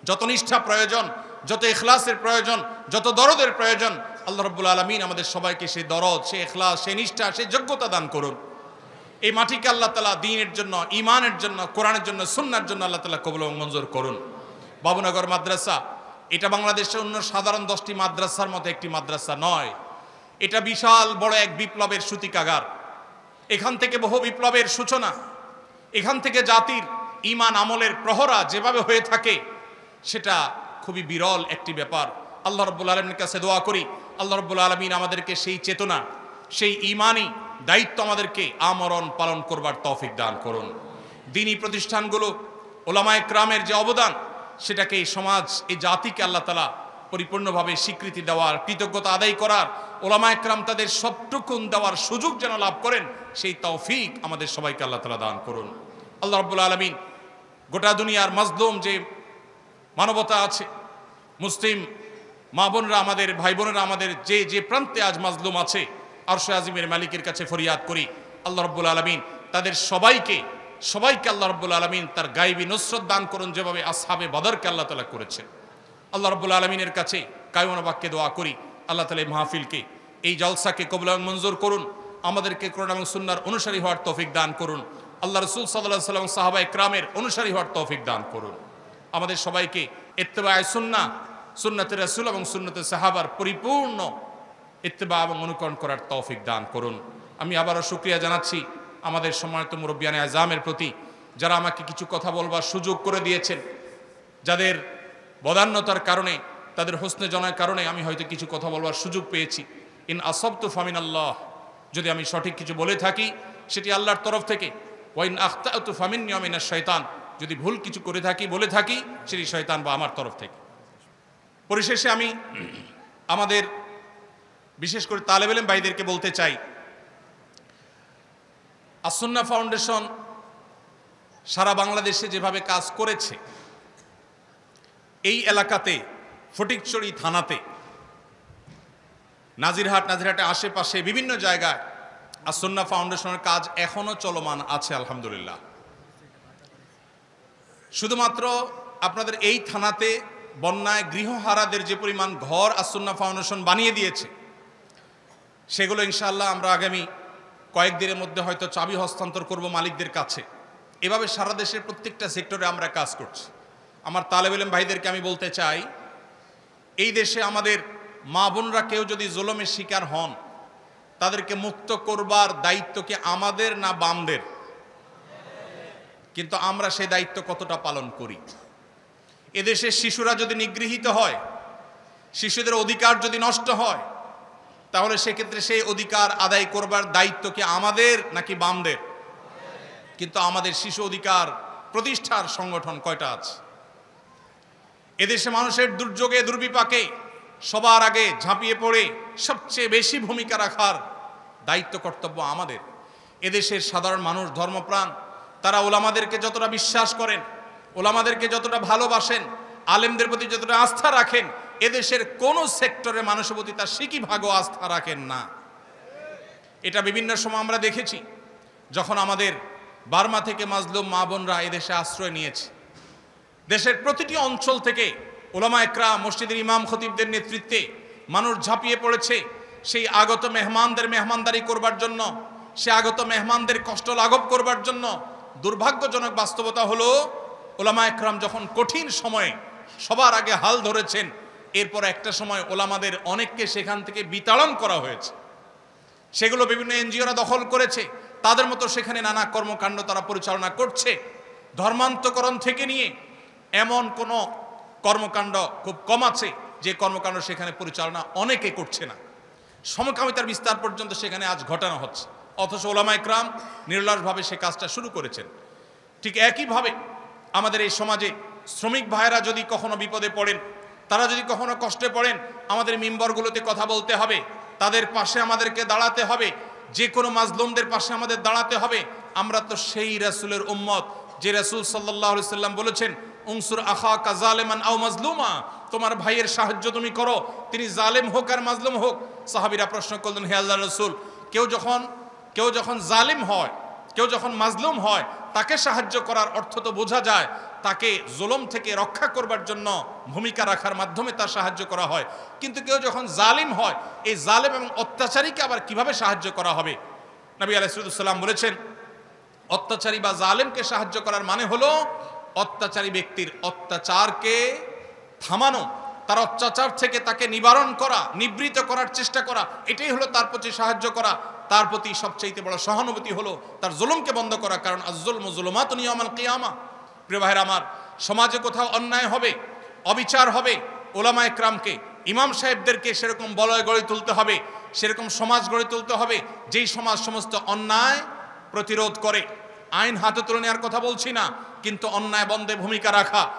যত নিষ্ঠা প্রয়োজন, যত ইখলাসের প্রয়োজন, যত দরদের প্রয়োজন, আল্লাহ রাব্বুল আলামিন আমাদের সবাইকে সেই দরদ, সেই ইখলাস, সেই নিষ্ঠা, সেই যোগ্যতা দান করুন। এই মাটিকে আল্লাহ তাআলা দ্বীনের জন্য, ঈমানের জন্য, কোরআনের জন্য, সুন্নাহর জন্য আল্লাহ তাআলা কবুল এবং মঞ্জুর করুন। বাবুনগর মাদ্রাসা এটা বাংলাদেশের অন্য সাধারণ 10টি মাদ্রাসার মতো একটি মাদ্রাসা নয়। এটা বিশাল বড় এক বিপ্লবের সূতিকাগার। এখান থেকে বহু বিপ্লবের সূচনা, এখান থেকে জাতির ঈমান আমলের প্রহরা যেভাবে হয়ে থাকে সেটা খুবই বিরল একটি ব্যাপার। আল্লাহ রাব্বুল আলামিনের কাছে দোয়া করি, আল্লাহ রাব্বুল আলামিন আমাদেরকে সেই চেতনা, সেই ঈমানি দায়িত্ব আমাদেরকে আমরণ পালন করবার তৌফিক দান করুন। দ্বীনি প্রতিষ্ঠানগুলো, উলামায়ে কেরামের যে অবদান, সেটাকে এই সমাজ, এই জাতিকে আল্লাহ তাআলা পরিপূর্ণভাবে স্বীকৃতি দেওয়ার, কৃতজ্ঞতা আদায় করার, উলামায়ে কেরাম তাদের সবটুকুন দেওয়ার সুযোগ যেন লাভ করেন, সেই তৌফিক আমাদের সবাইকে আল্লাহ তাআলা দান করুন। আল্লাহ রাব্বুল আলামিন গোটা দুনিয়ার মাজলুম যে মানবতা আছে, মুসলিম মা বোনরা, আমাদের ভাই বোনেরা, আমাদের যে যে প্রান্তে আজ মাজলুম আছে, আরশে আজিমের মালিকের কাছে ফরিয়াদ করি, আল্লাহ রাব্বুল আলামিন তাদের সবাইকে আল্লাহ রাব্বুল আলামিন তার গায়বী নুসরত দান করুন, যেভাবে আসহাবে বদরকে আল্লাহ তাআলা করেছেন। আল্লাহ রাব্বুল আলামিনের কাছে কায়মনা বাক্যে দোয়া করি, আল্লাহ তাআলা এই মাহফিলকে, এই জলসাকে কবুল এবং মঞ্জুর করুন। আমাদেরকে কোরআন এবং সুন্নাহর অনুসারী হওয়ার তৌফিক দান করুন। আল্লাহ রাসূল সাল্লাল্লাহু আলাইহি ওয়াসাল্লাম, সাহাবায়ে কেরামের অনুসারী হওয়ার তৌফিক দান করুন। আমাদের সবাইকে ইত্তেবায়ে সুন্নাহ, সুন্নতে রাসূল এবং সুন্নতে সাহাবার পরিপূর্ণ ইত্তেবা এবং অনুকরণ করার তৌফিক দান করুন। আমি আবারও শুকরিয়া জানাচ্ছি আমাদের সম্মানিত মুরব্বিয়ানে আযমের প্রতি, যারা আমাকে কিছু কথা বলবার সুযোগ করে দিয়েছেন, যাদের বদান্যতার কারণে, তাদের হোসনে জনের কারণে আমি হয়তো কিছু কথা বলবার সুযোগ পেয়েছি। ইন আসাবতু ফামিনাল্লাহ, যদি আমি সঠিক কিছু বলে থাকি সেটি আল্লাহর তরফ থেকে, ওয়া ইন আখতাতু ফামিন্নী ওয়া মিনাশ শাইতান, যদি ভুল কিছু করে থাকি, বলে থাকি, সেটি শয়তান বা আমার তরফ থেকে। পরিশেষে আমি আমাদের বিশেষ করে তালেব ইলম ভাইদেরকে বলতে চাই, আস-সুন্নাহ ফাউন্ডেশন সারা বাংলাদেশে যেভাবে কাজ করেছে, এই এলাকাতে ফটিকছড়ি থানাতে, নাজিরহাটের আশেপাশে বিভিন্ন জায়গায় আস-সুন্নাহ ফাউন্ডেশনের কাজ এখনো চলমান আছে আলহামদুলিল্লাহ। শুধুমাত্র আপনাদের এই থানাতে বন্যায় গৃহহারাদের যে পরিমাণ ঘর আস-সুন্নাহ ফাউন্ডেশন বানিয়ে দিয়েছে, সেগুলো ইনশাআল্লাহ আমরা আগামী কয়েকদিনের মধ্যে হয়তো চাবি হস্তান্তর করব মালিকদের কাছে। এভাবে সারা দেশের প্রত্যেকটা সেক্টরে আমরা কাজ করছি। আমার তালেব ইলম ভাইদেরকে আমি বলতে চাই, এই দেশে আমাদের মা বোনরা কেউ যদি জুলুমের শিকার হন, তাদেরকে মুক্ত করবার দায়িত্ব কি আমাদের না বামদের? কিন্তু আমরা সেই দায়িত্ব কতটা পালন করি? এদেশের শিশুরা যদি নিগৃহীত হয়, শিশুদের অধিকার যদি নষ্ট হয়, তাহলে সেক্ষেত্রে সেই অধিকার আদায় করবার দায়িত্ব কি আমাদের নাকি বামদের? কিন্তু আমাদের শিশু অধিকার প্রতিষ্ঠার সংগঠন কয়টা আছে? এদেশে মানুষের দুর্যোগে, দুর্বিপাকে সবার আগে ঝাঁপিয়ে পড়ে সবচেয়ে বেশি ভূমিকা রাখার দায়িত্ব, কর্তব্য আমাদের। এদেশের সাধারণ মানুষ, ধর্মপ্রাণ, তারা ওলামাদেরকে যতটা বিশ্বাস করেন, ওলামাদেরকে যতটা ভালোবাসেন, আলেমদের প্রতি যতটা আস্থা রাখেন, এদেশের কোন সেক্টরে মানুষের প্রতি তার সিকি ভাগও আস্থা রাখেন না। এটা বিভিন্ন সময় আমরা দেখেছি, যখন আমাদের বার্মা থেকে মাজলুম মা বোনরা এদেশে আশ্রয় নিয়েছে। দেশের প্রতিটি অঞ্চল থেকে উলামায়ে কেরাম, মসজিদের ইমাম খতিবদের নেতৃত্বে মানুষ ঝাঁপিয়ে পড়েছে সেই আগত মেহমানদের মেহমানদারি করবার জন্য, সে আগত মেহমানদের কষ্ট লাঘব করবার জন্য। দুর্ভাগ্যজনক বাস্তবতা হলো, ওলামা একরাম যখন কঠিন সময়ে সবার আগে হাল ধরেছেন, এরপর একটা সময় ওলামাদের অনেককে সেখান থেকে বিতাড়ন করা হয়েছে। সেগুলো বিভিন্ন এনজিওরা দখল করেছে, তাদের মতো সেখানে নানা কর্মকাণ্ড তারা পরিচালনা করছে। ধর্মান্তকরণ থেকে নিয়ে এমন কোনো কর্মকাণ্ড খুব কম আছে যে কর্মকাণ্ড সেখানে পরিচালনা অনেকে করছে না। সমকামিতার বিস্তার পর্যন্ত সেখানে আজ ঘটানো হচ্ছে, অথচ ওলামা একরাম নির্লসভাবে সে কাজটা শুরু করেছেন। ঠিক একইভাবে আমাদের এই সমাজে শ্রমিক ভাইয়েরা যদি কখনো বিপদে পড়েন, তারা যদি কখনো কষ্টে পড়েন, আমাদের মিম্বরগুলোতে কথা বলতে হবে, তাদের পাশে আমাদেরকে দাঁড়াতে হবে, যে কোনো মাজলুমদের পাশে আমাদের দাঁড়াতে হবে। আমরা তো সেই রাসূলের উম্মত যে রাসূল সাল্লাল্লাহু আলাইহি সাল্লাম বলেছেন, উনসুর আখাকা জালিমান আও মাজলুমা, তোমার ভাইয়ের সাহায্য তুমি করো, তিনি জালেম হোক আর মাজলুম হোক। সাহাবীরা প্রশ্ন করলেন, হে আল্লাহর রাসূল, কেউ যখন জালিম হয়, কেউ যখন মাজলুম হয়, তাকে সাহায্য করার অর্থ তো বোঝা যায় তাকে জুলুম থেকে রক্ষা করবার জন্য ভূমিকা রাখার মাধ্যমে তার সাহায্য করা হয়, কিন্তু কেউ যখন জালিম হয়, এই জালিম এবং অত্যাচারীকে আবার কিভাবে সাহায্য করা হবে? নবী আলাইহিস সালাম বলেছেন, অত্যাচারী বা জালিমকে সাহায্য করার মানে হলো অত্যাচারী ব্যক্তির অত্যাচারকে থামানো, তার অত্যাচার থেকে তাকে নিবারণ করা, নিবৃত করার চেষ্টা করা, এটাই হলো তার প্রতি সাহায্য করা। তার প্রতি সবচেয়ে বড় সহানুভূতি হলো তার জুলুমকে বন্ধ করা, কারণ আয-যুলমু যুলুমাতুন ইয়াওমাল কিয়ামা। প্রিয় ভাইরা আমার, সমাজে কোথাও অন্যায় হবে, অবিচার হবে, ওলামা একরামকে, ইমাম সাহেবদেরকে সেরকম বলয় গড়ে তুলতে হবে, সেরকম সমাজ গড়ে তুলতে হবে যেই সমাজ সমস্ত অন্যায় প্রতিরোধ করে। আইন হাতে তুলে নেওয়ার কথা বলছি না, কিন্তু অন্যায় বন্ধে ভূমিকা রাখা,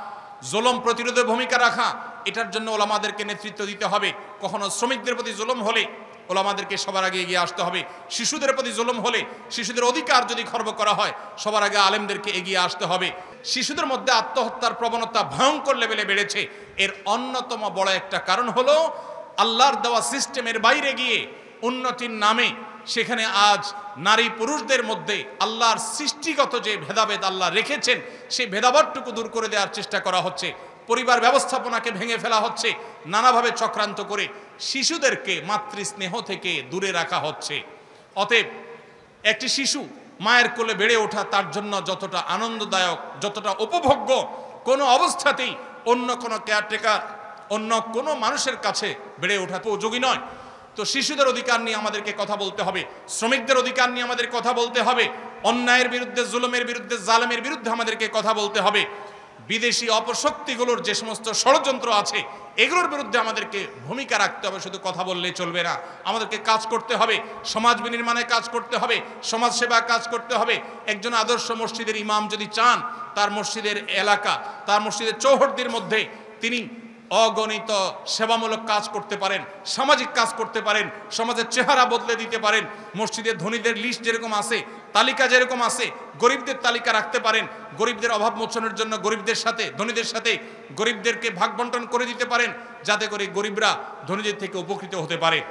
জুলুম প্রতিরোধে ভূমিকা রাখা, এটার জন্য ওলামাদেরকে নেতৃত্ব দিতে হবে। কখনো শ্রমিকদের প্রতি জুলুম হলে ওলামাদেরকে সবার আগে এগিয়ে আসতে হবে, শিশুদের প্রতি জুলুম হলে, শিশুদের অধিকার যদি খর্ব করা হয়, সবার আগে আলেমদেরকে এগিয়ে আসতে হবে। শিশুদের মধ্যে আত্মহত্যার প্রবণতা ভয়ঙ্কর লেভেলে বেড়েছে, এর অন্যতম বড় একটা কারণ হলো আল্লাহর দেওয়া সিস্টেমের বাইরে গিয়ে উন্নতির নামে সেখানে আজ নারী পুরুষদের মধ্যে আল্লাহর সৃষ্টিগত যে ভেদাভেদ আল্লাহ রেখেছেন, সেই ভেদাভেদটুকু দূর করে দেওয়ার চেষ্টা করা হচ্ছে। পরিবার ব্যবস্থাপনাকে ভেঙে ফেলা হচ্ছে, নানাভাবে চক্রান্ত করে শিশুদেরকে মাতৃস্নেহ থেকে দূরে রাখা হচ্ছে। অতএব একটি শিশু মায়ের কোলে বেড়ে ওঠা তার জন্য যতটা আনন্দদায়ক, যতটা উপভোগ্য, কোনো অবস্থাতেই অন্য কোনো কেয়ারটেকার, অন্য কোনো মানুষের কাছে বেড়ে ওঠা উপযোগী নয়। তো শিশুদের অধিকার নিয়ে আমাদেরকে কথা বলতে হবে, শ্রমিকদের অধিকার নিয়ে আমাদের কথা বলতে হবে, অন্যায়ের বিরুদ্ধে, জুলুমের বিরুদ্ধে, জালেমের বিরুদ্ধে আমাদেরকে কথা বলতে হবে। বিদেশি অপশক্তিগুলোর যে সমস্ত ষড়যন্ত্র আছে, এগুলোর বিরুদ্ধে আমাদেরকে ভূমিকা রাখতে হবে। শুধু কথা বললে চলবে না, আমাদেরকে কাজ করতে হবে, সমাজ বিনির্মাণে কাজ করতে হবে, সমাজ সেবা কাজ করতে হবে। একজন আদর্শ মসজিদের ইমাম যদি চান তার মসজিদের এলাকা, তার মসজিদের চৌহদ্দির মধ্যে তিনি অগণিত সেবামূলক কাজ করতে পারেন, সামাজিক কাজ করতে পারেন, সমাজের চেহারা বদলে দিতে পারেন। মসজিদের ধনীদের লিস্ট যেরকম আছে, তালিকা যেরকম আছে, গরিবদের তালিকা রাখতে পারেন। গরিবদের অভাব মোচনের জন্য গরিবদের সাথে, ধনীদের সাথে গরিবদেরকে ভাগ বন্টন করে দিতে পারেন, যাতে করে গরিবরা ধনীদের থেকে উপকৃত হতে পারে।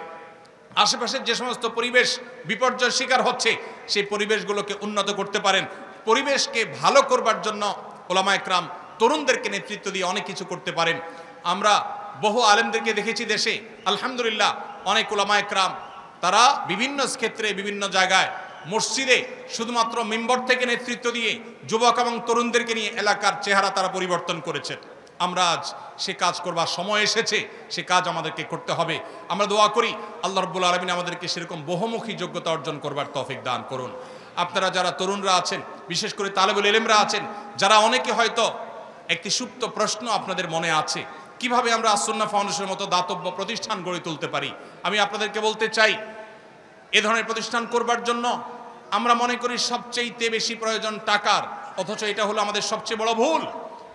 আশেপাশের যে সমস্ত পরিবেশ বিপর্যয়ের শিকার হচ্ছে, সেই পরিবেশগুলোকে উন্নত করতে পারেন। পরিবেশকে ভালো করবার জন্য ওলামা একরাম তরুণদেরকে নেতৃত্ব দিয়ে অনেক কিছু করতে পারেন। আমরা বহু আলেমদেরকে দেখেছি দেশে, আলহামদুলিল্লাহ, অনেক ওলামা একরাম তারা বিভিন্ন ক্ষেত্রে, বিভিন্ন জায়গায়, মসজিদে শুধুমাত্র মিম্বর থেকে নেতৃত্ব দিয়ে যুবক এবং তরুণদেরকে নিয়ে এলাকার চেহারা তারা পরিবর্তন করেছেন। আমরা আজ সে কাজ করবার সময় এসেছে, সে কাজ আমাদেরকে করতে হবে। আমরা দোয়া করি আল্লাহ রাব্বুল আলামিন আমাদেরকে সেরকম বহুমুখী যোগ্যতা অর্জন করবার তৌফিক দান করুন। আপনারা যারা তরুণরা আছেন, বিশেষ করে তালেবুল ইলমরা আছেন, যারা অনেকে হয়তো একটি সুপ্ত প্রশ্ন আপনাদের মনে আছে, কিভাবে আমরা আস-সুন্নাহ ফাউন্ডেশনের মতো দাতব্য প্রতিষ্ঠান গড়ে তুলতে পারি। আমি আপনাদেরকে বলতে চাই, এ ধরনের প্রতিষ্ঠান করবার জন্য আমরা মনে করি সবচেয়ে বেশি প্রয়োজন টাকার, অথচ এটা হলো আমাদের সবচেয়ে বড় ভুল।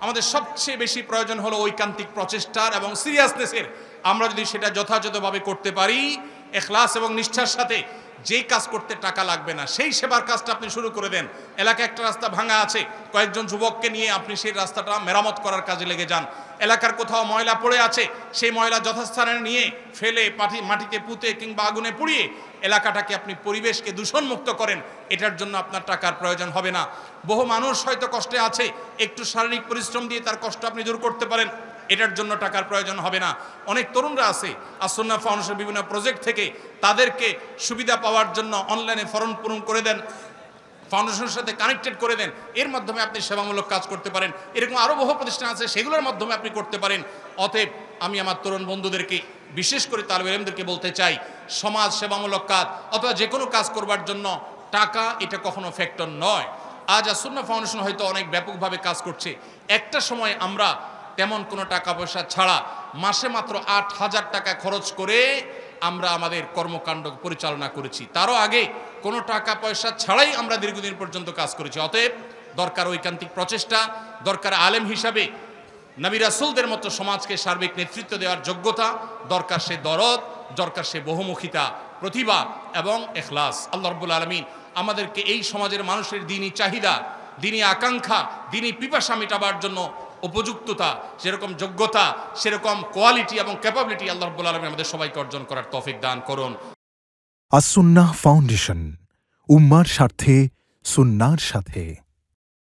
আমাদের সবচেয়ে বেশি প্রয়োজন হলো ঐকান্তিক প্রচেষ্টার এবং সিরিয়াসনেসের। আমরা যদি সেটা যথাযথভাবে করতে পারি, ইখলাস এবং নিষ্ঠার সাথে, যেই কাজ করতে টাকা লাগবে না সেই সেবার কাজটা আপনি শুরু করে দেন। এলাকায় একটা রাস্তা ভাঙা আছে, কয়েকজন যুবককে নিয়ে আপনি সেই রাস্তাটা মেরামত করার কাজে লেগে যান। এলাকার কোথাও ময়লা পড়ে আছে, সেই ময়লা যথাস্থানে নিয়ে ফেলে মাটিতে পুঁতে কিংবা আগুনে পুড়িয়ে এলাকাটাকে আপনি পরিবেশকে দূষণমুক্ত করেন। এটার জন্য আপনার টাকার প্রয়োজন হবে না। বহু মানুষ হয়তো কষ্টে আছে, একটু শারীরিক পরিশ্রম দিয়ে তার কষ্ট আপনি দূর করতে পারেন, এটার জন্য টাকার প্রয়োজন হবে না। অনেক তরুণরা আছে আস-সুন্নাহ ফাউন্ডেশনের বিভিন্ন প্রজেক্ট থেকে তাদেরকে সুবিধা পাওয়ার জন্য অনলাইনে ফর্ম পূরণ করে দেন, ফাউন্ডেশনের সাথে কানেক্টেড করে দেন, এর মাধ্যমে আপনি সেবামূলক কাজ করতে পারেন। এরকম আরও বহু প্রতিষ্ঠান আছে, সেগুলোর মাধ্যমে আপনি করতে পারেন। অতএব আমি আমার তরুণ বন্ধুদেরকে, বিশেষ করে তালেবে ইলমদেরকে বলতে চাই, সমাজ সেবামূলক কাজ অথবা যে কোনো কাজ করবার জন্য টাকা এটা কখনো ফ্যাক্টর নয়। আজ আসুন্নাহ ফাউন্ডেশন হয়তো অনেক ব্যাপকভাবে কাজ করছে, একটা সময় আমরা তেমন কোনো টাকা পয়সা ছাড়া মাসে মাত্র 8,000 টাকা খরচ করে আমরা আমাদের কর্মকাণ্ড পরিচালনা করেছি। তারও আগে কোনো টাকা পয়সা ছাড়াই আমরা দীর্ঘদিন পর্যন্ত কাজ করেছি। অতএব দরকার ঐকান্তিক প্রচেষ্টা, দরকার আলেম হিসাবে নবী রাসূলদের মতো সমাজকে সার্বিক নেতৃত্ব দেওয়ার যোগ্যতা, দরকার সে দরদ, দরকার সে বহুমুখিতা, প্রতিভা এবং ইখলাস। আল্লাহ রাব্বুল আলামিন আমাদেরকে এই সমাজের মানুষের দ্বীনি চাহিদা, দ্বীনি আকাঙ্ক্ষা, দ্বীনি পিপাসা মেটাবার জন্য উপযুক্ততা, সেরকম যোগ্যতা, সেরকম কোয়ালিটি এবং ক্যাপাবিলিটি আল্লাহ রাব্বুল আলামিন আমাদের সবাইকে অর্জন করার তৌফিক দান করুন। আস-সুন্নাহ ফাউন্ডেশন, উম্মার স্বার্থে সুন্নাহর সাথে।